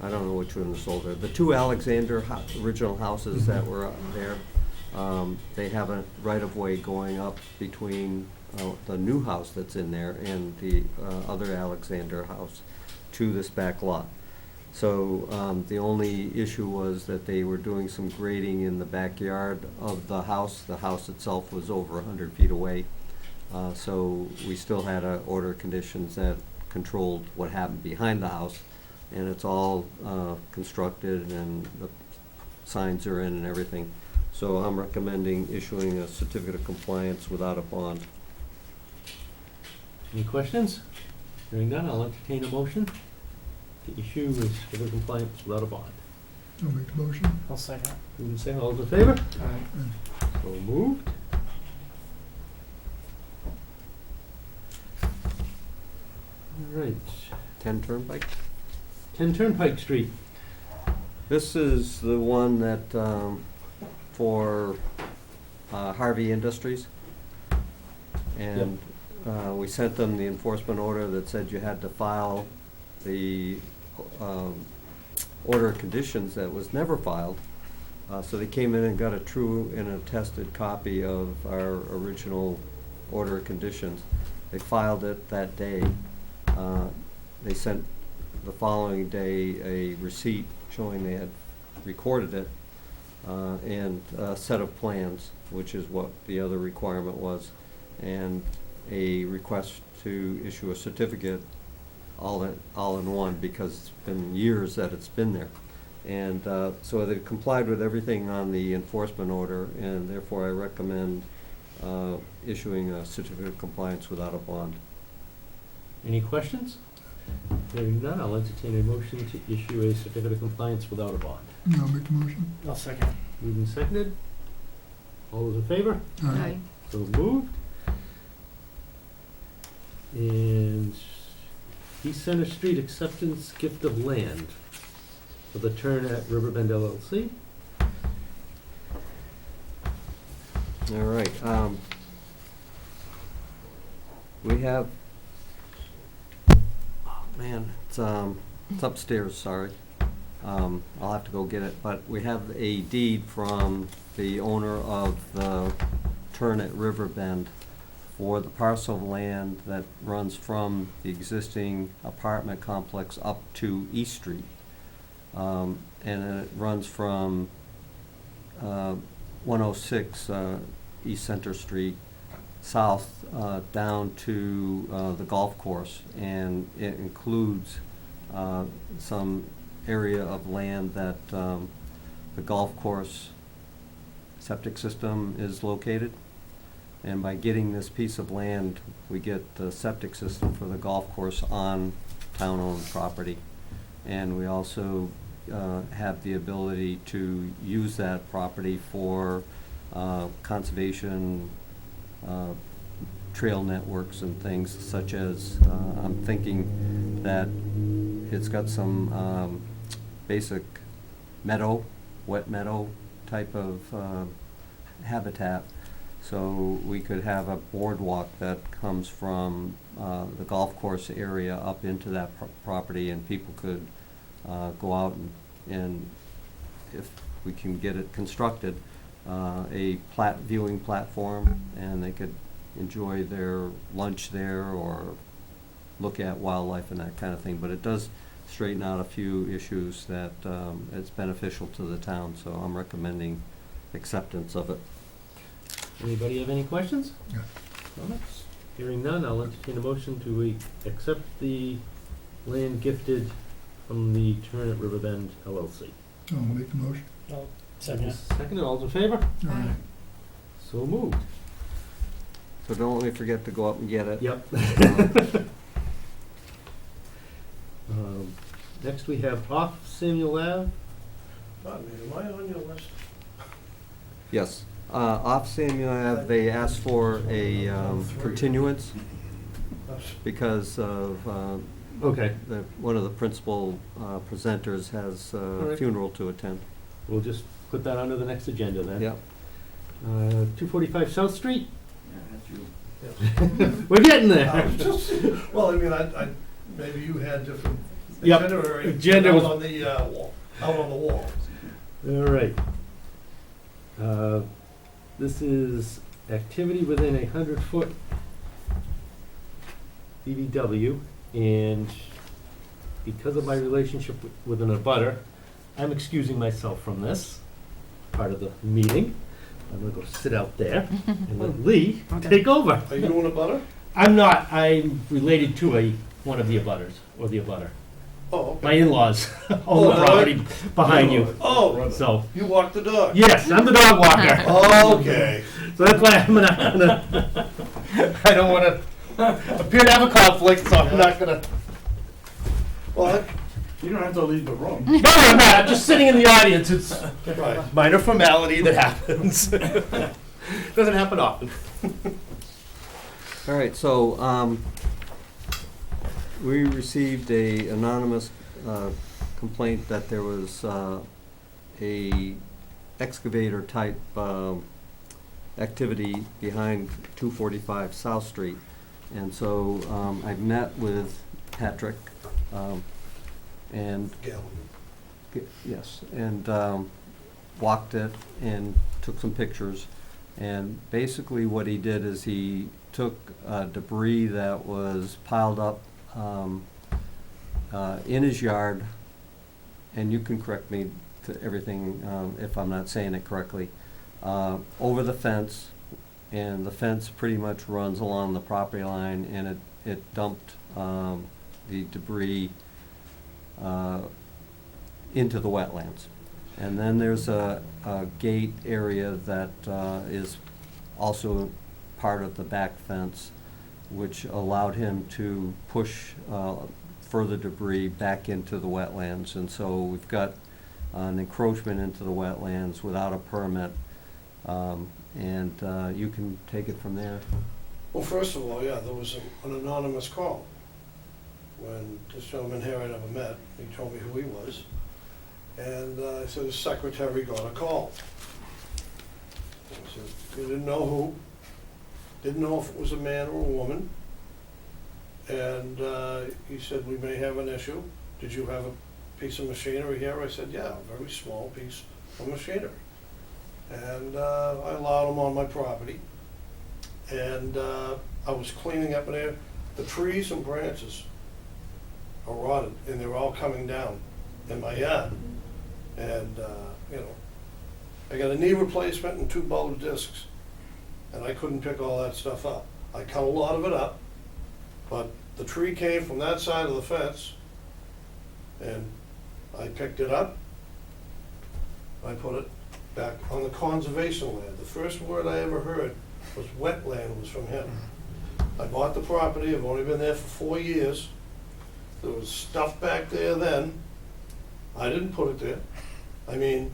I don't know which one is older, the two Alexander original houses that were up there. They have a right-of-way going up between the new house that's in there and the other Alexander house to this back lot. So the only issue was that they were doing some grading in the backyard of the house. The house itself was over 100 feet away. So we still had a order of conditions that controlled what happened behind the house. And it's all constructed and the signs are in and everything. So I'm recommending issuing a certificate of compliance without a bond. Any questions? Hearing none, I'll entertain a motion to issue a certificate of compliance without a bond. I'll make the motion. I'll second it. Move and second, all those in favor? Aye. So moved. All right, 10 Turnpike? 10 Turnpike Street. This is the one that, for Harvey Industries. And we sent them the enforcement order that said you had to file the order of conditions that was never filed. So they came in and got a true and attested copy of our original order of conditions. They filed it that day. They sent the following day a receipt showing they had recorded it. and a set of plans, which is what the other requirement was, and a request to issue a certificate all in one, because it's been years that it's been there. And so they complied with everything on the enforcement order, and therefore I recommend issuing a certificate of compliance without a bond. Any questions? Hearing none, I'll entertain a motion to issue a certificate of compliance without a bond. I'll make the motion. I'll second. Moved and seconded. All those in favor? Aye. So moved. And East Center Street acceptance gift of land for the turn at Riverbend LLC. All right, we have, oh man, it's upstairs, sorry. I'll have to go get it, but we have a deed from the owner of the turn at Riverbend for the parcel of land that runs from the existing apartment complex up to East Street. And then it runs from 106 East Center Street south down to the golf course, and it includes some area of land that the golf course septic system is located. And by getting this piece of land, we get the septic system for the golf course on town-owned property. And we also have the ability to use that property for conservation trail networks and things, such as, I'm thinking that it's got some basic meadow, wet meadow type of habitat. So we could have a boardwalk that comes from the golf course area up into that property, and people could go out and if we can get it constructed, a viewing platform, and they could enjoy their lunch there or look at wildlife and that kind of thing. But it does straighten out a few issues that it's beneficial to the town, so I'm recommending acceptance of it. Anybody have any questions? No. Comments? Hearing none, I'll entertain a motion to accept the land gifted from the turn at Riverbend LLC. I'll make the motion. Second. Second, all those in favor? Aye. So moved. So don't let me forget to go up and get it. Yep. Next we have off Samuel Ave. Am I on your list? Yes. Off Samuel Ave, they asked for a continuance because of Okay, one of the principal presenters has a right. funeral to attend. we'll just put that under the next agenda then. Yep. 245 South Street? We're getting there. Well, I mean, I, maybe you had different Yep. itinerary Agenda out was- on the wall, out on the wall. All right. This is activity within 100-foot BBW, and because of my relationship with an abutter, I'm excusing myself from this part of the meeting. I'm gonna go sit out there and let Lee Okay. take over. Are you doing a butter? I'm not, I'm related to one of the abutters, or the abutter. Oh, My okay. in-laws own Oh, the property behind you, Oh, so, you walk the dog? yes, I'm the dog walker. Oh, okay. So that's why I'm gonna I don't wanna appear to have a conflict, so I'm not gonna. Well, You don't have to leave the room. No, I'm not, I'm just sitting in the audience, it's right. minor formality that happens. Doesn't happen often. All right, so we received a anonymous complaint that there was a excavator type activity behind 245 South Street. And so I met with Patrick and yes, and walked it and took some pictures. And basically what he did is he took debris that was piled up in his yard, and you can correct me to everything, if I'm not saying it correctly, over the fence, and the fence pretty much runs along the property line, and it dumped the debris into the wetlands. And then there's a gate area that is also part of the back fence, which allowed him to push further debris back into the wetlands. And so we've got an encroachment into the wetlands without a permit. And you can take it from there. Well, first of all, yeah, there was an anonymous call. When this gentleman here I never met, he told me who he was. And I said his secretary got a call. He said, he didn't know who, didn't know if it was a man or a woman. And he said, we may have an issue. Did you have a piece of machinery here? I said, yeah, a very small piece of machinery. And I allowed him on my property. And I was cleaning up in there. The trees and branches are rotted, and they're all coming down in my yard. And, you know, I got a knee replacement and 2 bulge discs, and I couldn't pick all that stuff up. I cut a lot of it up, but the tree came from that side of the fence, and I picked it up. I put it back on the conservation land. The first word I ever heard was wetland was from him. I bought the property, I've only been there for 4 years. There was stuff back there then. I didn't put it there. I mean,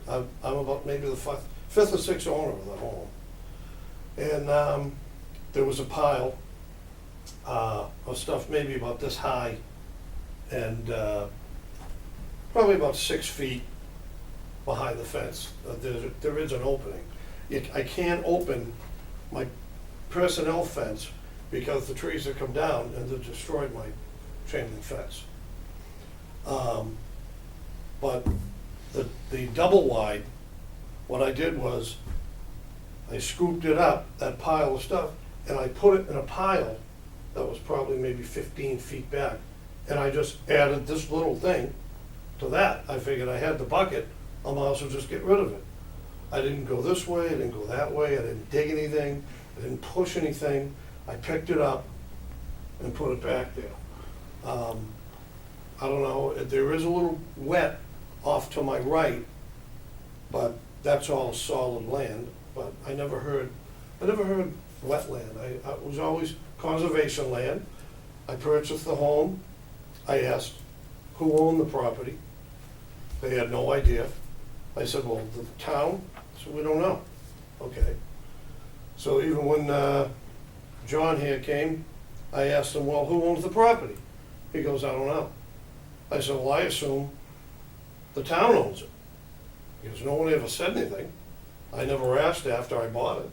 I'm about maybe the fifth or sixth owner of the home. And there was a pile of stuff maybe about this high and probably about 6 feet behind the fence. There is an opening. I can't open my personnel fence because the trees have come down and they've destroyed my chain link fence. But the double wide, what I did was I scooped it up, that pile of stuff, and I put it in a pile that was probably maybe 15 feet back. And I just added this little thing to that. I figured I had the bucket, I might as well just get rid of it. I didn't go this way, I didn't go that way, I didn't dig anything, I didn't push anything. I picked it up and put it back there. I don't know, there is a little wet off to my right, but that's all solid land. But I never heard wetland. I was always conservation land. I purchased the home. I asked who owned the property. They had no idea. I said, well, the town? So we don't know. Okay. So even when John here came, I asked him, well, who owns the property? He goes, I don't know. I said, well, I assume the town owns it. He goes, no one ever said anything. I never asked after I bought it.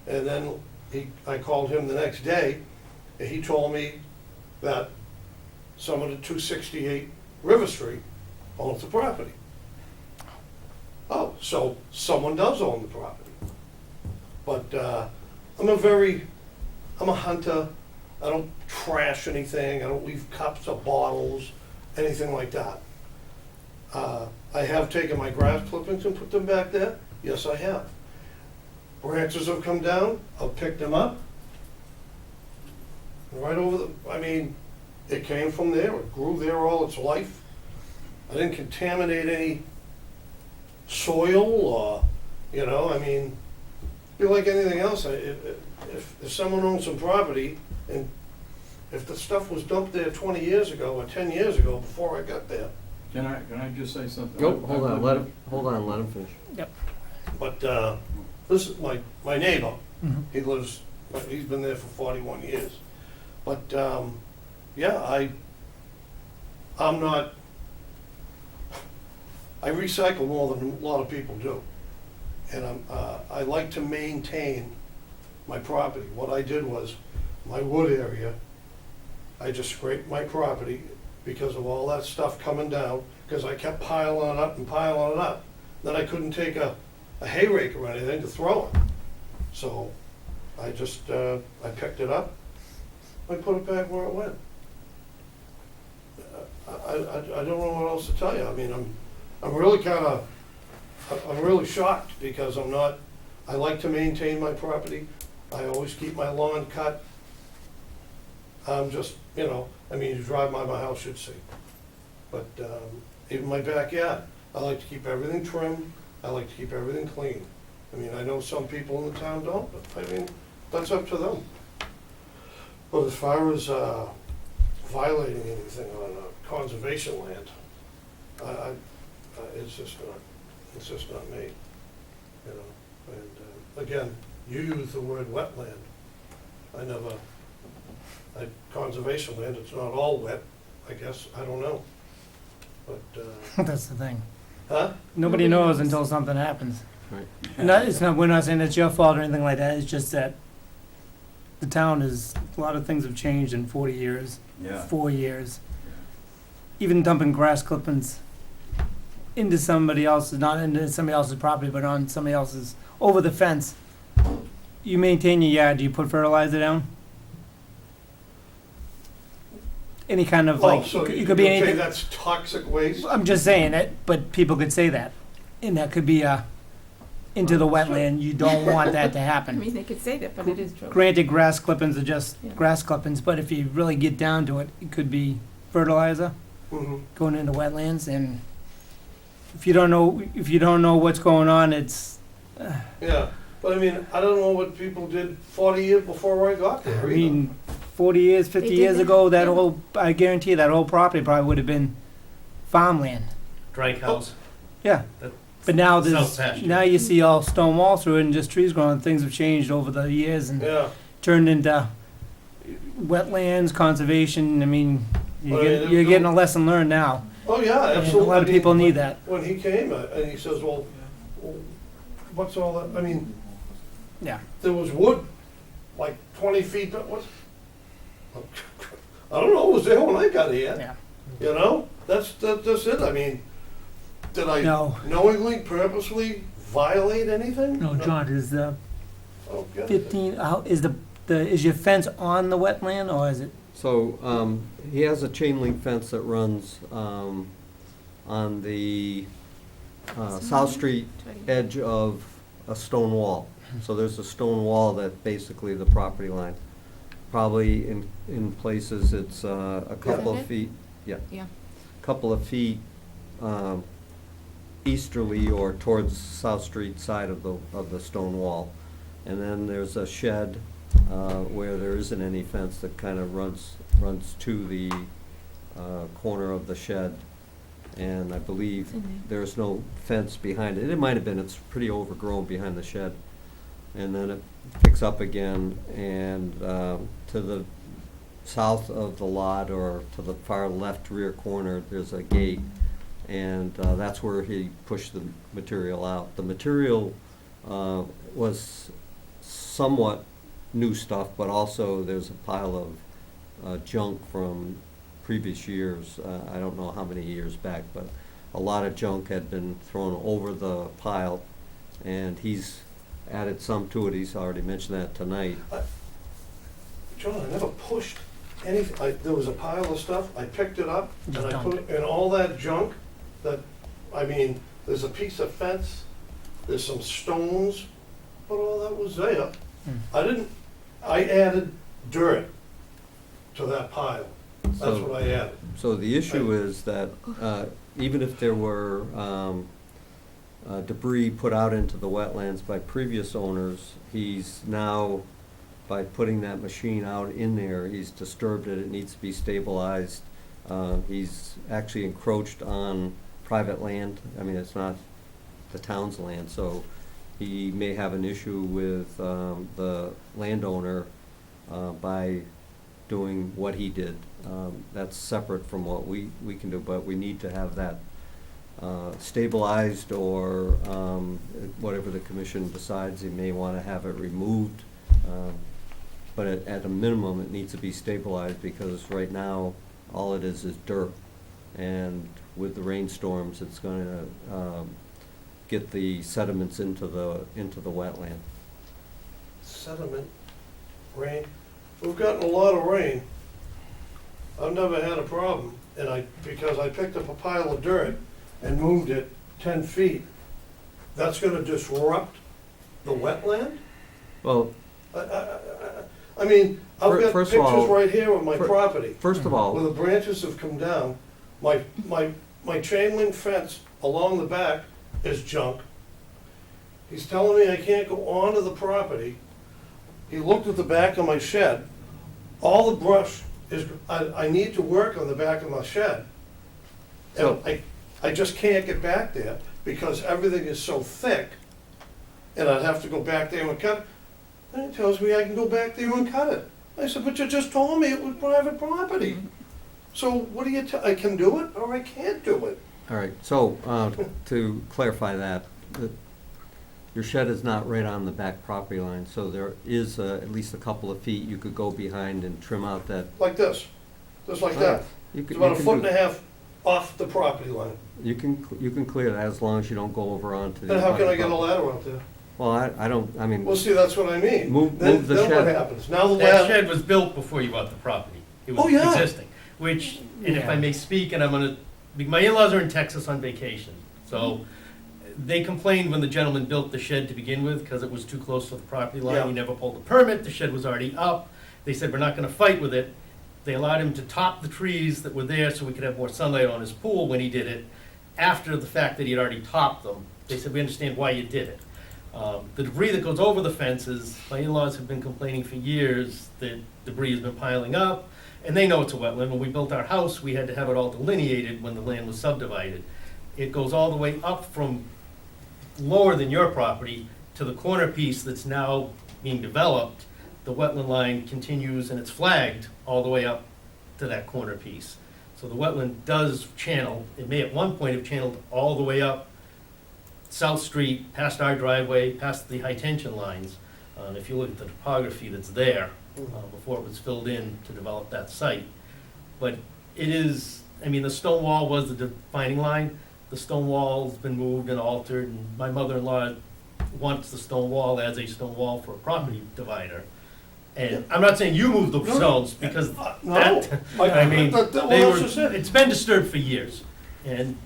And then I called him the next day, and he told me that someone at 268 River Street owns the property. Oh, so someone does own the property. But I'm a hunter. I don't trash anything. I don't leave cups or bottles, anything like that. I have taken my grass clippings and put them back there. Yes, I have. Branches have come down. I've picked them up. Right over it came from there. It grew there all its life. I didn't contaminate any soil or, be like anything else. If someone owns some property and if the stuff was dumped there 20 years ago or 10 years ago before I got there. Can I just say something? Nope, hold on, let him finish. Yep. But this is my neighbor. Mhm. He's been there for 41 years. But yeah, I'm not, I recycle more than a lot of people do. And I like to maintain my property. What I did was, my wood area, I just scraped my property because of all that stuff coming down, because I kept piling it up and piling it up. Then I couldn't take a hay rake or anything to throw it. So I just, I picked it up, I put it back where it went. I don't know what else to tell you. I'm really kinda, I'm really shocked because I like to maintain my property. I always keep my lawn cut. I'm just, you drive by my house, you'd see. But, even my backyard, I like to keep everything trimmed. I like to keep everything clean. I know some people in the town don't, but that's up to them. But as far as, violating anything on conservation land, it's just not me, and, again, you use the word wetland. Conservation land, it's not all wet, I guess, I don't know, but, That's the thing. huh? Nobody knows until something happens. Right. We're not saying it's your fault or anything like that, it's just that the town is, a lot of things have changed in 40 years, Yeah. 4 years. Even dumping grass clippings into somebody else's, not into somebody else's property, but on somebody else's, over the fence. You maintain your yard, do you put fertilizer down? Any kind of like, So it could be say anything. that's toxic waste? I'm just saying it, but people could say that. And that could be into the wetland, you don't want that to I happen. mean, they could say that, but it is true. Granted, grass clippings are just Yeah. grass clippings, but if you really get down to it, it could be fertilizer Mhm. going into wetlands, and if you don't know what's going on, it's, Yeah, but I don't know what people did 40 years before I got there I either. mean, 40 years, 50 They did years that, ago, that yeah. whole, I guarantee you that whole property probably would have been farmland. Drake House. Yeah. That- But now South pasture. now you see all stone walls through it and just trees growing. Things have changed over the years and Yeah, turned into wetlands, conservation. Well, You're getting a lesson learned now. oh yeah, And absolutely. a lot of people need that. When he came, and he says, well, what's all that, Yeah. there was wood, like 20 feet, I don't know, it was there when I got here. Yeah. That's it, did I No. knowingly, purposely violate anything? No, John, is the Oh, God. 15, is your fence on the wetland or is it? So, he has a chain link fence that runs, on the, South Street edge of a stone wall. So there's a stone wall that basically the property line. Probably in places it's, a couple of it? feet, Yeah. couple of feet, easterly or towards South Street side of the stone wall. And then there's a shed, where there isn't any fence that kind of runs to the, corner of the shed. And I believe It's in there. there's no fence behind it. It might have been, it's pretty overgrown behind the shed. And then it picks up again and, to the south of the lot or to the far left rear corner, there's a gate. And, that's where he pushed the material out. The material, was somewhat new stuff, but also there's a pile of, junk from previous years. I don't know how many years back, but a lot of junk had been thrown over the pile, and he's added some to it. He's already mentioned that tonight. John, I never pushed anything, there was a pile of stuff, I picked it up, and Just I dumped put it in all that junk, there's a piece of fence, there's some stones, but all that was there. I added dirt to that pile, that's So- what I added. So the issue is that, even if there were, debris put out into the wetlands by previous owners, he's now, by putting that machine out in there, he's disturbed it, it needs to be stabilized. He's actually encroached on private land, it's not the town's land, so he may have an issue with, the landowner, by doing what he did. That's separate from what we can do, but we need to have that stabilized, or whatever the commission decides, he may want to have it removed. But at a minimum, it needs to be stabilized, because right now, all it is dirt. And with the rainstorms, it's going to get the sediments into the wetland. Sediment, rain, we've gotten a lot of rain. I've never had a problem, because I picked up a pile of dirt, and moved it 10 feet, that's gonna disrupt the wetland? Well, I mean, I've got First of all- pictures right here of my fir- property, first of where all, the branches have come down. My chain link fence along the back is junk. He's telling me I can't go onto the property. He looked at the back of my shed. All the brush is, I need to work on the back of my shed. And So- I just can't get back there because everything is so thick. And I'd have to go back there and cut it. And he tells me I can go back there and cut it. I said, but you just told me it was private property. So what do you I can do it or I can't do it? all right, so, to clarify that, your shed is not right on the back property line, so there is at least a couple of feet you could go behind and trim out that. Like this, just like that. You It's could- about you a can foot and do- a half off the property line. You can clear that as long as you don't go over onto the. Then how can I get a abutting property. ladder out there? Well, I don't, I mean, Well, see, that's what I mean. Move Then the what shed. happens? Now the That ladder, shed was built before you bought the property. It was Oh, yeah. existing, which, and if I Yeah. may speak, and I'm gonna, my in-laws are in Texas on vacation, so they complained when the gentleman built the shed to begin with, because it was too close to the property line. Yeah. He never pulled a permit, the shed was already up. They said, we're not gonna fight with it. They allowed him to top the trees that were there so we could have more sunlight on his pool when he did it, after the fact that he had already topped them. They said, we understand why you did it. The debris that goes over the fences, my in-laws have been complaining for years that debris has been piling up, and they know it's a wetland. When we built our house, we had to have it all delineated when the land was subdivided. It goes all the way up from lower than your property to the corner piece that's now being developed. The wetland line continues and it's flagged all the way up to that corner piece. So the wetland does channel, it may at one point have channeled all the way up South Street, past our driveway, past the high tension lines. If you look at the topography that's there, before it was filled in to develop that site. But it is, I mean, the stone wall was the defining line. The stone wall's been moved and altered, and my mother-in-law wants the stone wall as a stone wall for a property divider. And I'm not saying you moved the No. stones, because no. that, I mean, What they else were, is it? it's been disturbed for years. And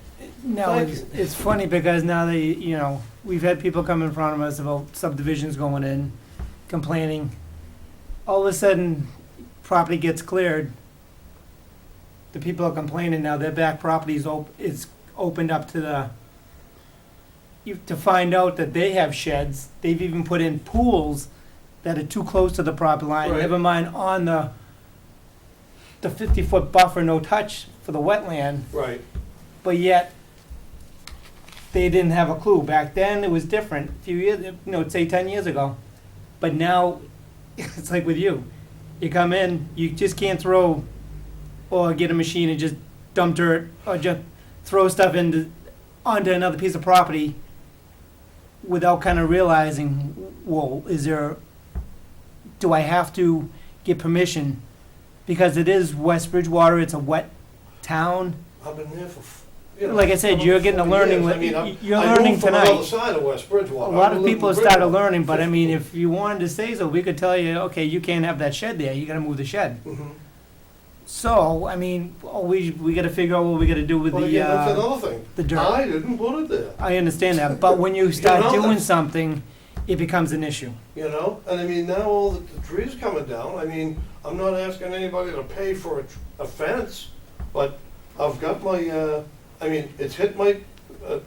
No, Thank it's funny because now we've had people come in front of us about subdivisions going in, complaining. All of a sudden, property gets cleared. The people are complaining now, their back property is opened up to to find out that they have sheds. They've even put in pools that are too close to the property line, Right. never mind on the 50-foot buffer, no touch for the wetland. right. But yet, they didn't have a clue. Back then, it was different. A few years, say 10 years ago. But now, it's like with you. You come in, you just can't throw, or get a machine and just dump dirt, or just throw stuff onto another piece of property without kind of realizing, whoa, do I have to get permission? Because it is West Bridgewater, it's a wet town. I've been there for, Like I said, you're getting a learning, you're learning I moved from the other tonight. side of West Bridgewater. A lot I of lived people in have started Bridgewater. learning, but I mean, if you wanted to say so, we could tell you, okay, you can't have that shed there, you gotta move the shed. Mhm. So, I mean, we gotta figure out what we gotta do with But again, that's the another thing. dirt. I didn't put it there, I understand that, but when you start know, doing that's- something, it becomes an issue. you know? And I mean, now all the trees coming down, I mean, I'm not asking anybody to pay for a fence, but I've got my, I mean, it's hit my, I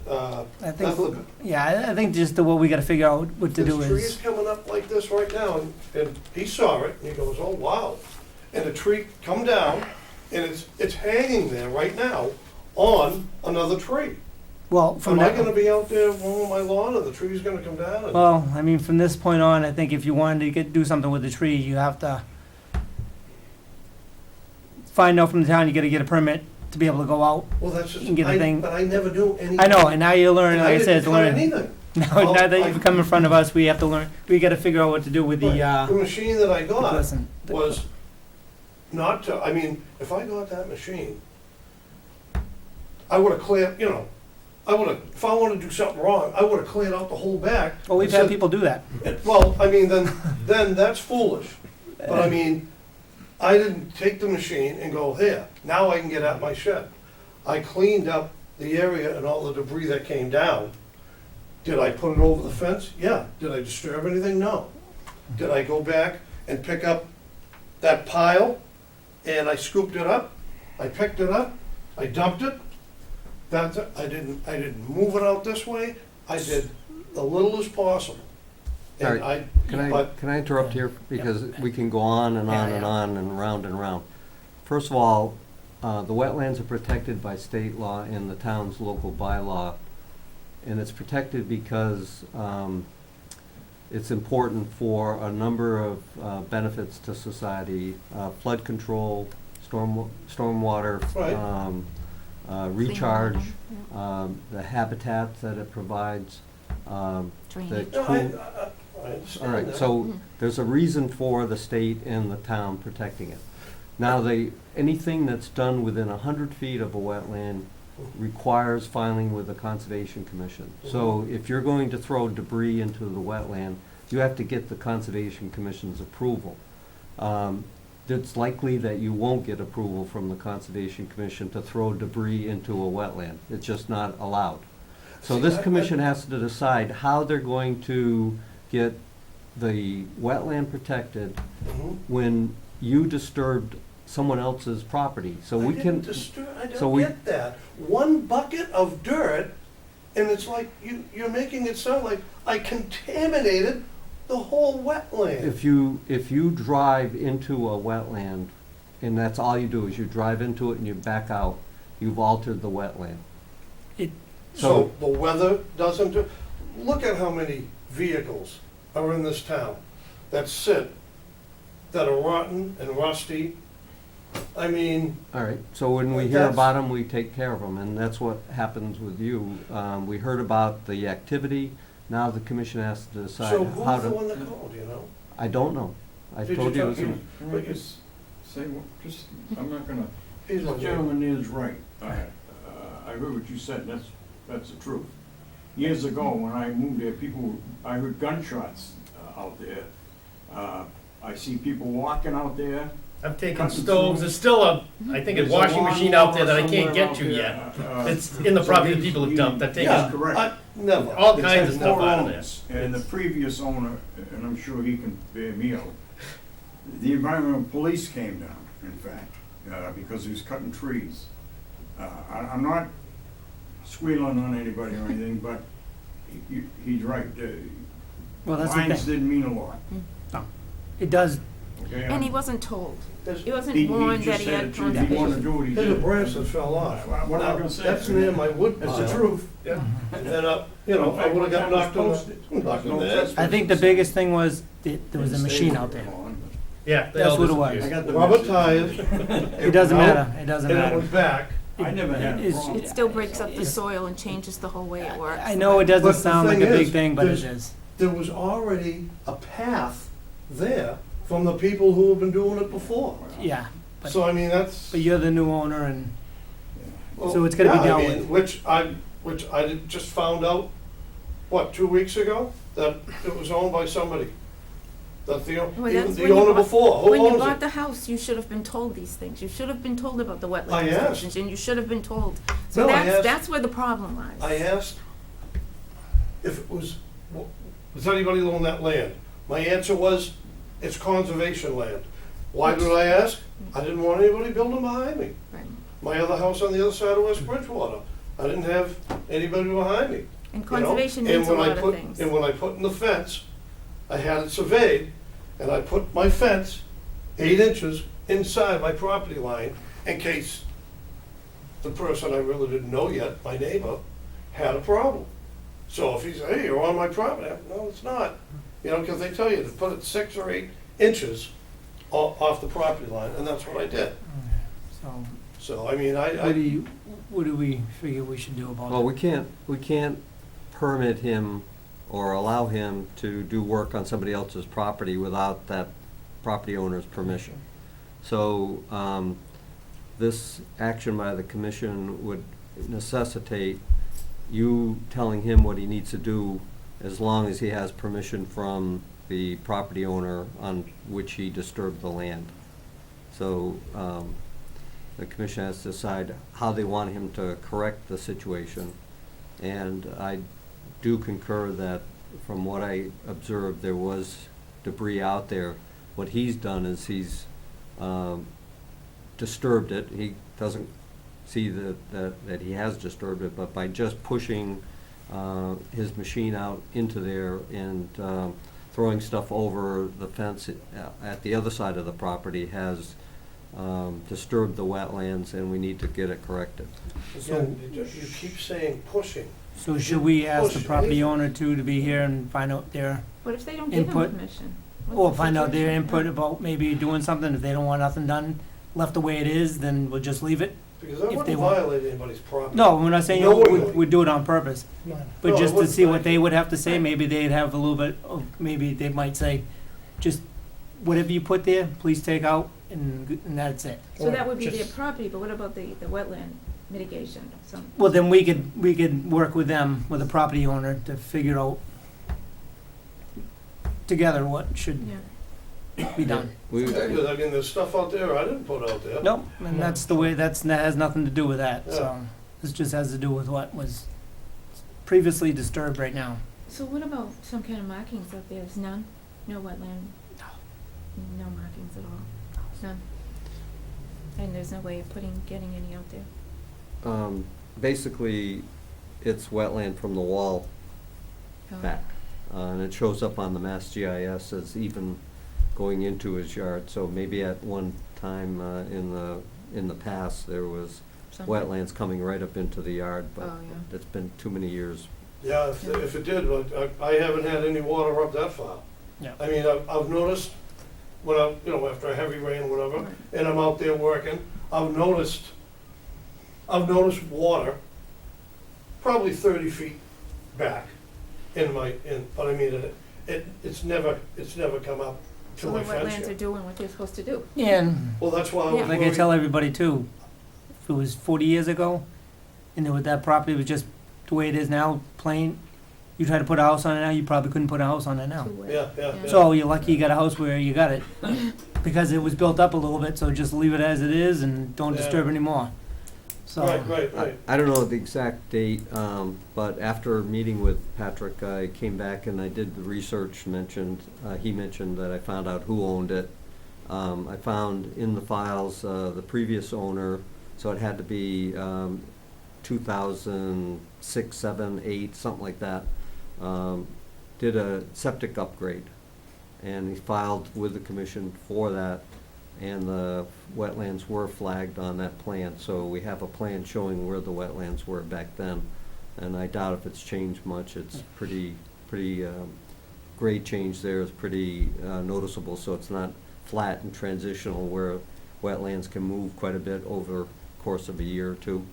that's think, the, yeah, I think just what we gotta figure out what to do there's trees is, coming up like this right now, and he saw it, and he goes, oh, wow. And the tree come down, and it's hanging there right now on another tree. well, from Am I gonna that, be out there mowing my lawn, and the tree's gonna come down? And well, I mean, from this point on, I think if you wanted to do something with the tree, you have to find out from the town, you gotta get a permit to be able to go out. Well, that's just, You can get a thing- but I never knew anything. I know, and now you're learning, like I said, it's didn't cut learning. anything. Now that you've come in front of us, we have to learn, we gotta figure out what to do with The the, machine that I got listen. was not to, I mean, if I got that machine, I would've cleared, if I wanted to do something wrong, I would've cleared out the whole back. Well, we've and had said- people do that. Well, I mean, then that's foolish. But I mean, I didn't take the machine and go, here, now I can get at my shed. I cleaned up the area and all the debris that came down. Did I put it over the fence? Yeah. Did I disturb anything? No. Did I go back and pick up that pile and I scooped it up? I picked it up, I dumped it. That's it. I didn't move it out this way. I did the little as possible. All And right. I, Can I interrupt here? Because we can go on and on and on and round and round. First of all, the wetlands are protected by state law and the town's local bylaw. And it's protected because it's important for a number of benefits to society. Flood control, stormwater, Right. recharge, water, the habitat that it provides. The Drainage. no, cool- I understand All right, that. so there's a reason for the state and the town protecting it. Now, anything that's done within 100 feet of a wetland requires filing with the Conservation Commission. So if you're going to throw debris into the wetland, you have to get the Conservation Commission's approval. It's likely that you won't get approval from the Conservation Commission to throw debris into a wetland. It's just not allowed. So See, this I- commission has to decide how they're going to get the wetland protected Mhm. when you disturbed someone else's property. So we I can, didn't disturb, I so don't we- get that. One bucket of dirt, and it's like, you're making it sound like I contaminated the whole wetland. if you drive into a wetland, and that's all you do is you drive into it and you back out, you've altered the wetland. So the weather doesn't do, look at how many vehicles are in this town that sit, that are rotten and rusty. I mean, All right, so when we hear That's- about them, we take care of them, and that's what happens with you. We heard about the activity, now the commission has to decide so how who's the to, one that called, you know? I don't know. I Did you told you it talk was, to in- him? Can I just say, I'm not gonna, He's the on gentleman is right. I heard what you said, and that's the truth. Years ago, when I moved there, I heard gunshots out there. I see people walking out there. I've taken Cutting stoves, through. there's still I think a There's washing machine out there that I lawnmower can't get to somewhere yet. out there. It's in the So property that he's- people have dumped, I've Yeah, taken correct. Never. all It's kinds had of stuff four out of there. owners, and the previous owner, and I'm sure he can bear me out, the environmental police came down, in fact, because he was cutting trees. I'm not squealing on anybody or anything, but he's right. Well, that's the Lines thing. didn't mean a lot, It does, okay? And he wasn't told. There's He wasn't He warned that just he said had it, if he wanted to conservation. do it, he there's a did. branch that fell off. What am I Now, gonna say? that's near my wood pile. That's the truth. Yeah. And then, I would've got knocked in the head. I think the biggest thing was there was a machine out there. Yeah, they That's all what it disappeared. was. I got the Rubber message. tires, It doesn't out, matter, it doesn't and it matter. went back. I never had a It's- problem. It still breaks up the soil and changes the whole way it works. I know it But doesn't the sound like thing a big is, thing, but it there's- is. There was already a path there from the people who have been doing it before. Yeah, but So I mean, that's. you're the new owner and, Well, so it's gonna be yeah, I dealt mean, with. Which I just found out, what, 2 weeks ago? That it was owned by somebody. That Well, even that's the when you owner bought- before, who When you owns bought it? the house, you should have been told these things. You should have been told about the I wetland asked. restrictions, and you should have been told. So No, I asked- that's where the problem lies. I asked if it was, does anybody own that land? My answer was, it's conservation land. Why did I ask? I didn't want anybody building behind me. Right. My other house on the other side of West Bridgewater, I didn't have anybody behind me. And you know? conservation And means a when I lot of put- things. And when I put in the fence, I had it surveyed, and I put my fence 8 inches inside my property line in case the person I really didn't know yet, my neighbor, had a problem. So if he's, hey, you're on my property, no, it's not. You know, because they tell you to put it 6 or 8 inches off the property line, and that's what I did. So, So, I mean, what do we figure we should do about well, it? we can't permit him or allow him to do work on somebody else's property without that property owner's permission. So, this action by the commission would necessitate you telling him what he needs to do as long as he has permission from the property owner on which he disturbed the land. So, the commission has to decide how they want him to correct the situation. And I do concur that, from what I observed, there was debris out there. What he's done is he's disturbed it. He doesn't see that he has disturbed it, but by just pushing his machine out into there and throwing stuff over the fence at the other side of the property has disturbed the wetlands, and we need to get it corrected. Again, you keep saying pushing. So should we ask the Push property anything. owner too to be here and find out their, What if they don't give them Input. permission? What's or the find out their situation? input about maybe doing something? If they don't want nothing done, left the way it is, then we'll just leave it? Because I If they wouldn't want- violate anybody's property. No, we're not saying Knowingly. we'd do it on purpose, No, but I just to wouldn't see what think- they would have to say. Maybe they'd have a little bit of, maybe they might say, just whatever you put there, please take out, and that's it. So that would be their Just- property, but what about the wetland mitigation? Well, then we could work with them, with the property owner, to figure out together what should Yeah. be done. We, Because, I mean, there's stuff out there I didn't put out there. Nope, and that's the way, that has nothing to do with that, Yeah. so, this just has to do with what was previously disturbed right now. So what about some kind of markings out there? There's none? No wetland? No markings at all? None? And there's no way of getting any out there? basically, it's wetland from the wall Oh. back. And it shows up on the Mass GIS as even going into his yard. So maybe at one time in the past, there was Something. wetlands coming right up into the yard, but Oh, yeah. it's been too many years. Yeah, if it did, but I haven't had any water up that far. Yeah. I mean, I've noticed when I, you know, after a heavy rain or whatever, Right. and I'm out there working, I've noticed water probably 30 feet back but I mean, it's never come up to So my the fence wetlands are yet. doing what they're supposed to do? And Well, that's why I was Yeah. like I worried. tell everybody too, if it was 40 years ago, and there was that property was just the way it is now, plain, you try to put a house on it now, you probably couldn't put a house on it now. Too wet. Yeah. So you're lucky you got a house where you got it, because it was built up a little bit, so just leave it as it is and don't Yeah. disturb anymore. So, Right. I don't know the exact date, but after meeting with Patrick, I came back and I did the research mentioned. He mentioned that I found out who owned it. I found in the files the previous owner, so it had to be 2006, 7, 8, something like that. Did a septic upgrade, and he filed with the commission for that. And the wetlands were flagged on that plan, so we have a plan showing where the wetlands were back then. And I doubt if it's changed much. It's pretty grade change there is pretty noticeable, so it's not flat and transitional where wetlands can move quite a bit over the course of a year or two.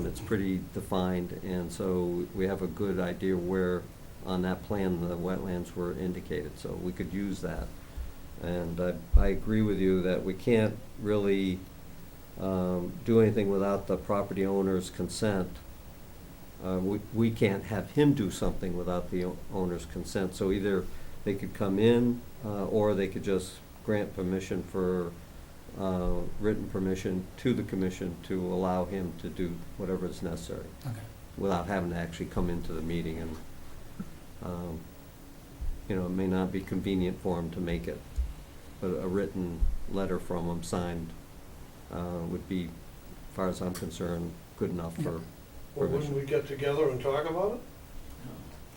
It's pretty defined, and so we have a good idea where on that plan the wetlands were indicated, so we could use that. And I agree with you that we can't really do anything without the property owner's consent. We can't have him do something without the owner's consent. So either they could come in or they could just grant permission for written permission to the commission to allow him to do whatever is necessary okay. without having to actually come into the meeting. And it may not be convenient for him to make it, but a written letter from him signed would be, as far as I'm concerned, good enough for Well, wouldn't we get together and talk about it?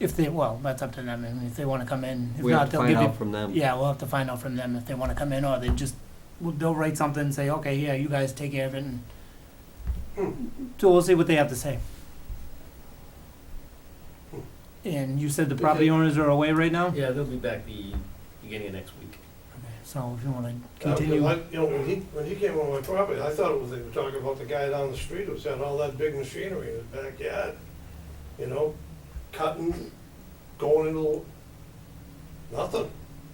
If they, well, that's up to them, I mean, if they wanna come in, if we have not, to they'll find give you. out from them. Yeah, we'll have to find out from them if they wanna come in, or they'll write something and say, okay, yeah, you guys take care of it, and so we'll see what they have to say. And you said the property owners are away right now? Yeah, they'll be back the beginning of next week. Okay, so if you wanna continue, When he came on my property, I thought they were talking about the guy down the street who's had all that big machinery in his backyard. Cutting, going into, nothing.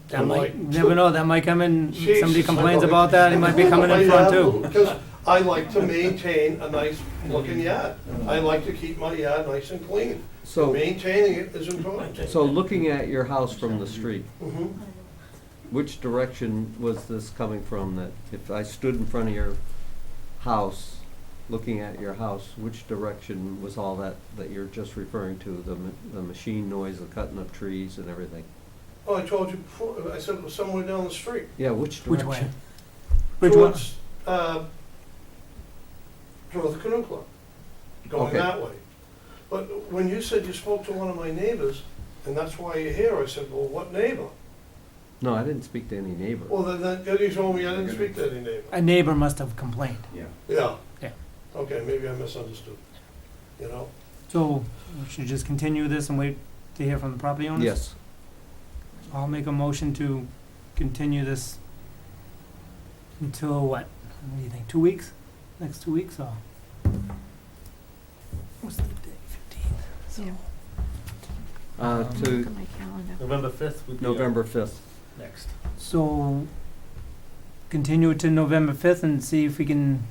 that I'm might, like, you never know, that might come in, Jesus, somebody complains I'm about that, he might be coming in front too. Because I like to maintain a nice looking yard. I like to keep my yard nice and clean. So, Maintaining it is important. so looking at your house from the street, Mhm. which direction was this coming from? That if I stood in front of your house, looking at your house, which direction was all that you're just referring to? The machine noise, the cutting of trees and everything? Oh, I told you before, I said it was somewhere down the street. Yeah, which Which direction? way? Bridgewater. Towards, towards the Canoe Club, going Okay. that way. But when you said you spoke to one of my neighbors, and that's why you're here, I said, well, what neighbor? No, I didn't speak to any neighbor. Well, then you told me I didn't speak to any neighbor. A neighbor must have complained. Yeah. Yeah. Yeah. Okay, maybe I misunderstood, you know? So, we should just continue this and wait to hear from the property owners? Yes. I'll make a motion to continue this until what? What do you think, 2 weeks? Next 2 weeks, or? What's the date, 15th? Yeah. To Look at my calendar. November 5th would be. November 5th. Next. So, continue it to November 5th and see if we can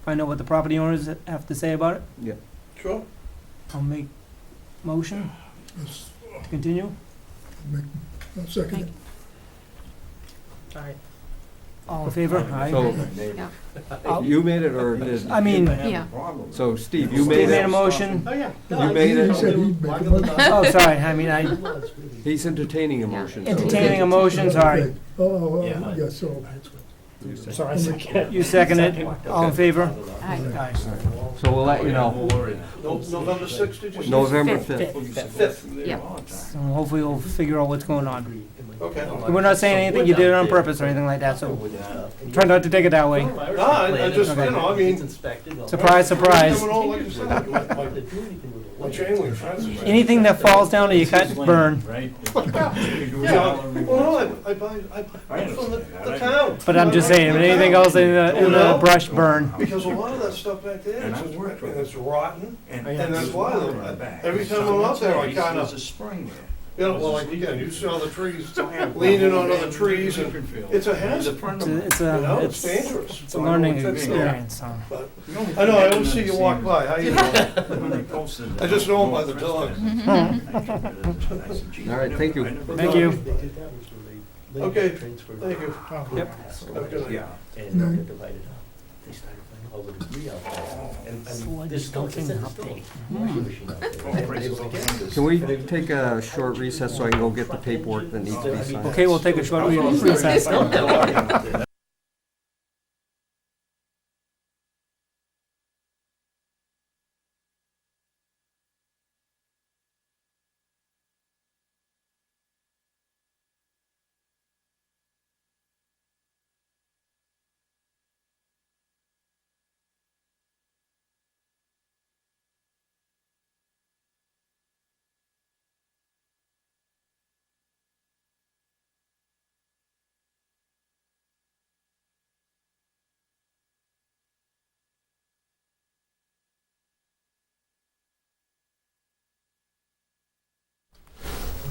find out what the property owners have to say about it? Yeah. Sure. I'll make motion Yes, to continue. I'll second it. Alright. All in favor? Aye. So, Yeah. I'll- you made it or did? I mean, Yeah. So Steve, you Steve made made a it? motion. Oh, yeah. You made it? He said he'd make a motion. Oh, sorry, I mean, I He's entertaining a Yeah. motion. so- entertaining a motion, sorry. Okay. Yeah, so, Sorry, You second it, all in favor? Aye. Aye. So we'll let you know. November 6th, did you say? November Fifth. 5th. Fifth. Yeah. So hopefully we'll figure out what's going on. Okay. We're not saying anything you did it on purpose or anything like that, so try not to take it that way. No, I just, you know, I mean. Surprise, surprise. Coming on, like you said, my chain link fence is right. Anything that falls down or you cut, burn. Yeah, well, no, I buy from the town. But I'm just saying, anything else in the brush, burn. Because a lot of that stuff back there, And it's I've worked with and it's rotten, And and that's why, every time I'm out there, I kinda, There's a spring there. you know, well, like, again, you see all the trees leaning on other trees, and it's a hazard, It's you know, a, it's dangerous. it's a learning experience, so. But, I know, I always see you walk by, how you doing? I just know them by the dog. All right, thank you. Thank you. Okay, thank you. Yep. Have a good night. Yeah. And they're divided up. They started playing all the debris out there. And there's still, it's still washing machine out there. Can we take a short recess so I can go get the paperwork that needs to be signed? Okay, we'll take a short recess.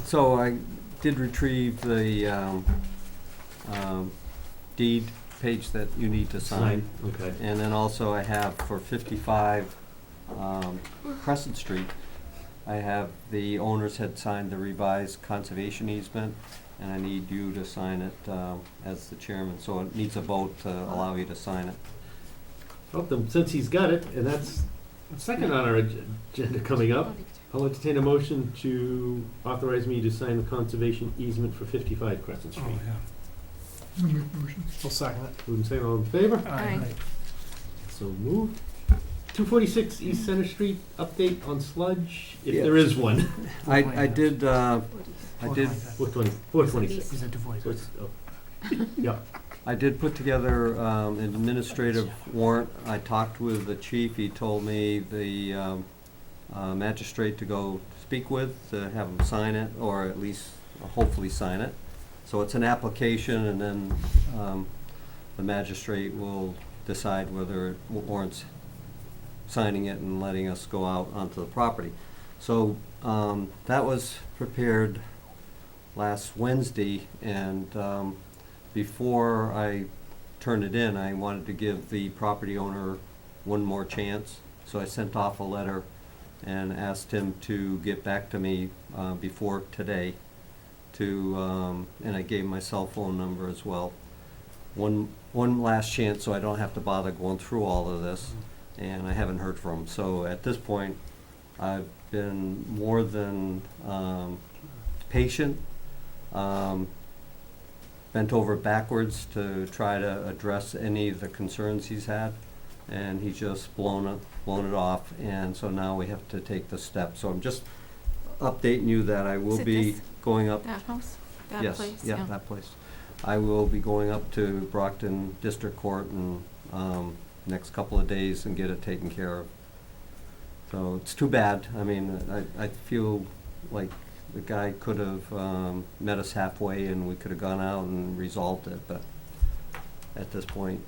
So I did retrieve the deed page that you need to sign. Okay. And then also I have for 55 Crescent Street, I have the owners had signed the revised conservation easement, and I need you to sign it as the chairman. So it needs a vote to allow you to sign it. Well, then, since he's got it, and that's second on our agenda coming up, I'll entertain a motion to authorize me to sign the conservation easement for 55 Crescent Street. I'll make the motion. We'll second it. Moving second, all in favor? Aye. So moved. 246 East Center Street, update on sludge, if Yeah. there is one. I did, I did 426. Is it divorce? So it's- oh. Yeah. I did put together an administrative warrant. I talked with the chief. He told me the magistrate to go speak with, to have him sign it, or at least hopefully sign it. So it's an application, and then the magistrate will decide whether it warrants signing it and letting us go out onto the property. So that was prepared last Wednesday, and before I turned it in, I wanted to give the property owner one more chance. So I sent off a letter and asked him to get back to me before today and I gave my cell phone number as well. One one last chance so I don't have to bother going through all of this, and I haven't heard from him. So at this point, I've been more than patient, bent over backwards to try to address any of the concerns he's had, and he's just blown it off, and so now we have to take the step. So I'm just updating you that I will Is it be this? going up. That house? That Yes, place? yeah, that place. I will be going up to Brockton District Court in next couple of days and get it taken care of. So it's too bad. I mean, I feel like the guy could have met us halfway and we could have gone out and resolved it, but at this point,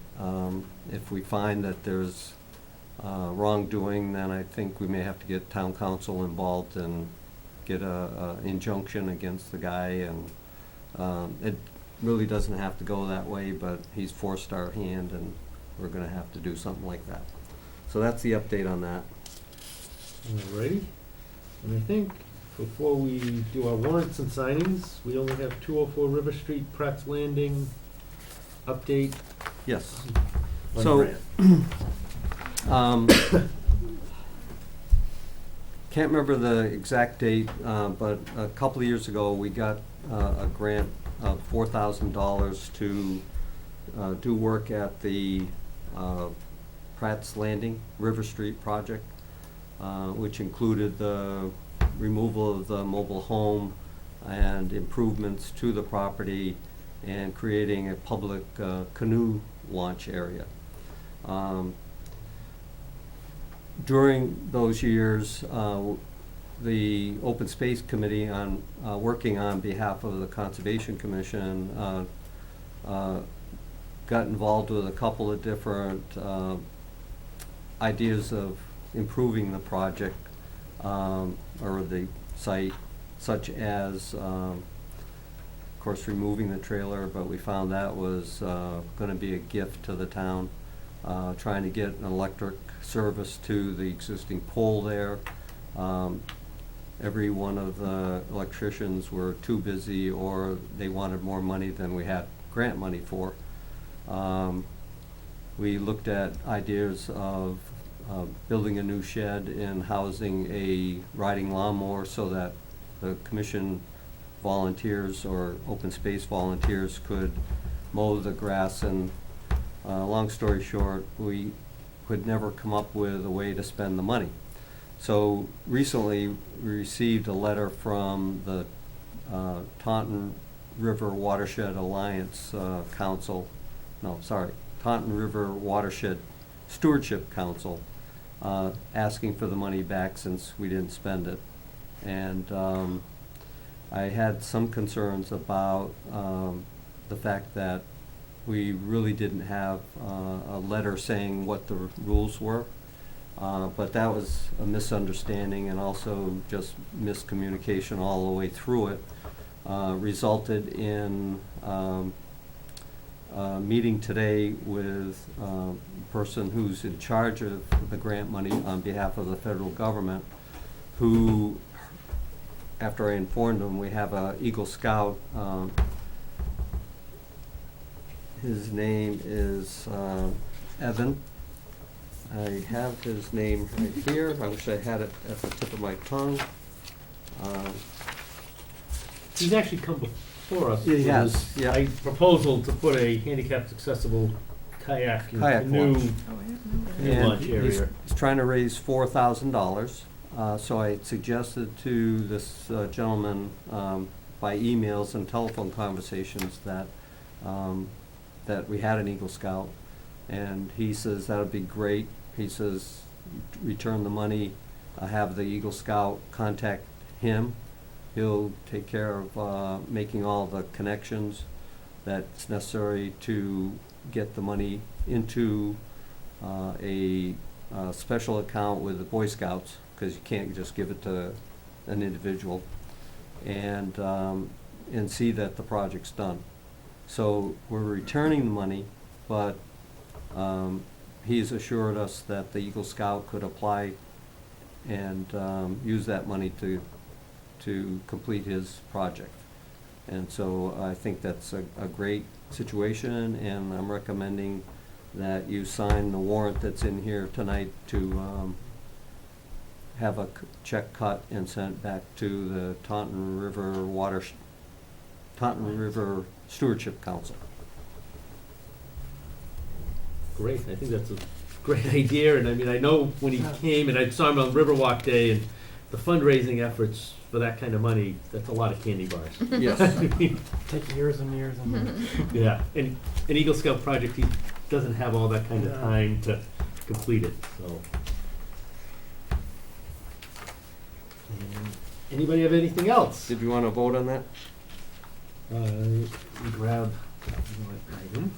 if we find that there's wrongdoing, then I think we may have to get town council involved and get a injunction against the guy, and it really doesn't have to go that way, but he's forced our hand and we're gonna have to do something like that. So that's the update on that. Alrighty, and I think before we do our warrants and signings, we only have 204 River Street, Pratt's Landing update. Yes. on So, grant. Can't remember the exact date, but a couple of years ago, we got a grant of $4,000 to do work at the Pratt's Landing River Street project, which included the removal of the mobile home and improvements to the property and creating a public canoe launch area. During those years, the Open Space Committee, on working on behalf of the Conservation Commission, got involved with a couple of different ideas of improving the project or the site, such as, of course, removing the trailer, but we found that was going to be a gift to the town. Trying to get an electric service to the existing pole there. Every one of the electricians were too busy, or they wanted more money than we had grant money for. We looked at ideas of building a new shed and housing a riding lawnmower so that the commission volunteers or open space volunteers could mow the grass, and long story short, we could never come up with a way to spend the money. So recently, we received a letter from the Taunton River Watershed Alliance Taunton River Watershed Stewardship Council, asking for the money back since we didn't spend it. And I had some concerns about the fact that we really didn't have a letter saying what the rules were, but that was a misunderstanding and also just miscommunication all the way through it. Resulted in a meeting today with a person who's in charge of the grant money on behalf of the federal government, who, after I informed him, we have a Eagle Scout. His name is Evan. I have his name right here. I wish I had it at the tip of my tongue. He's actually come before us. Yeah, he with has, his yeah. a proposal to put a handicapped accessible kayak and Kayak canoe launch. canoe And launch area. he's trying to raise $4,000. So I suggested to this gentleman by emails and telephone conversations that that we had an Eagle Scout, and he says that would be great. He says return the money, have the Eagle Scout contact him. He'll take care of making all the connections that's necessary to get the money into a special account with the Boy Scouts, because you can't just give it to an individual, and see that the project's done. So we're returning the money, but he's assured us that the Eagle Scout could apply and use that money to complete his project. And so I think that's a great situation, and I'm recommending that you sign the warrant that's in here tonight to have a check cut and sent back to the Taunton River Stewardship Council. Great, I think that's a great idea, and I mean, I know when he came, and I saw him on Riverwalk Day, and the fundraising efforts for that kind of money, that's a lot of candy bars. Yes. Take years and years and years. Yeah, and an Eagle Scout project, he doesn't have all that kind of Yeah. time to complete it, so. And anybody have anything else? Did you want to vote on that? Let me grab that item.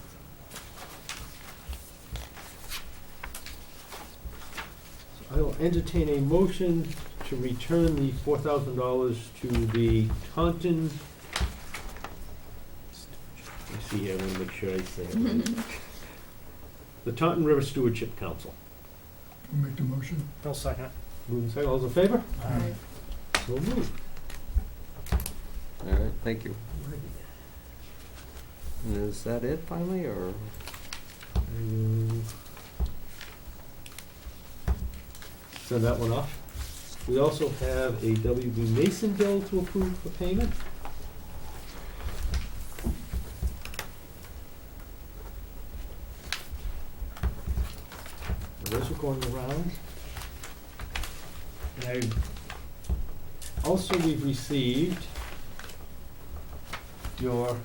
So I will entertain a motion to return the $4,000 to the Taunton. Let me see here, I want to make sure I say it right. The Taunton River Stewardship Council. I'll make the motion. I'll second it. Moving second, all those in favor? Aye. So moved. All right, thank you. And is that it finally, or? Send that one off. We also have a WB Mason bill to approve for payment. Those are going around. And also we've received your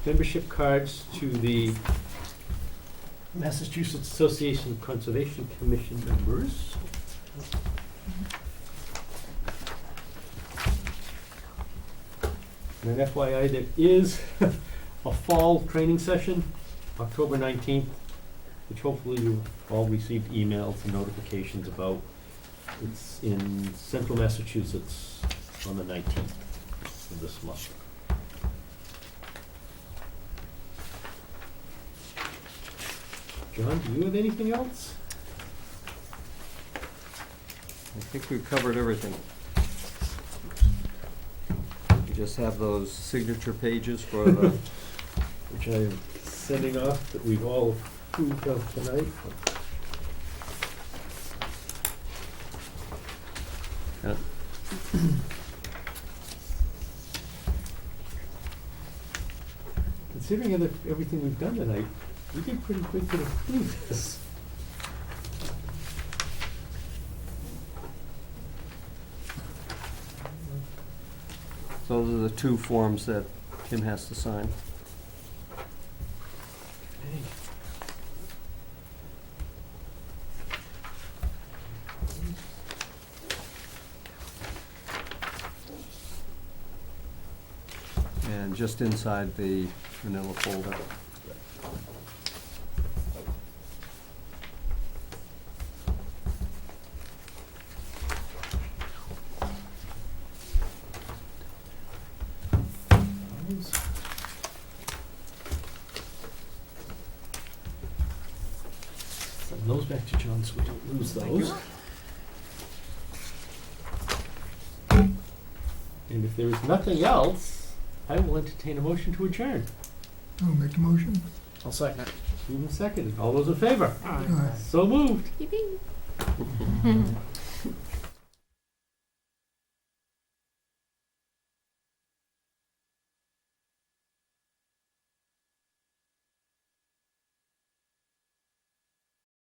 membership cards to the Massachusetts Association of Conservation Commission members. And an FYI, there is a fall training session, October 19th, which hopefully you've all received emails and notifications about. It's in central Massachusetts on the 19th of this month. John, do you have anything else? I think we've covered everything. We just have those signature pages for the, Which I am sending off that we've all approved of tonight. Considering everything we've done tonight, we did pretty quick to approve this. those are the two forms that Tim has to sign. And just inside the manila folder. Send those back to John so we don't lose those. And if there is nothing else, I will entertain a motion to adjourn. I'll make the motion. I'll second it. Even seconded. All those in favor? Aye. So moved. Yippee.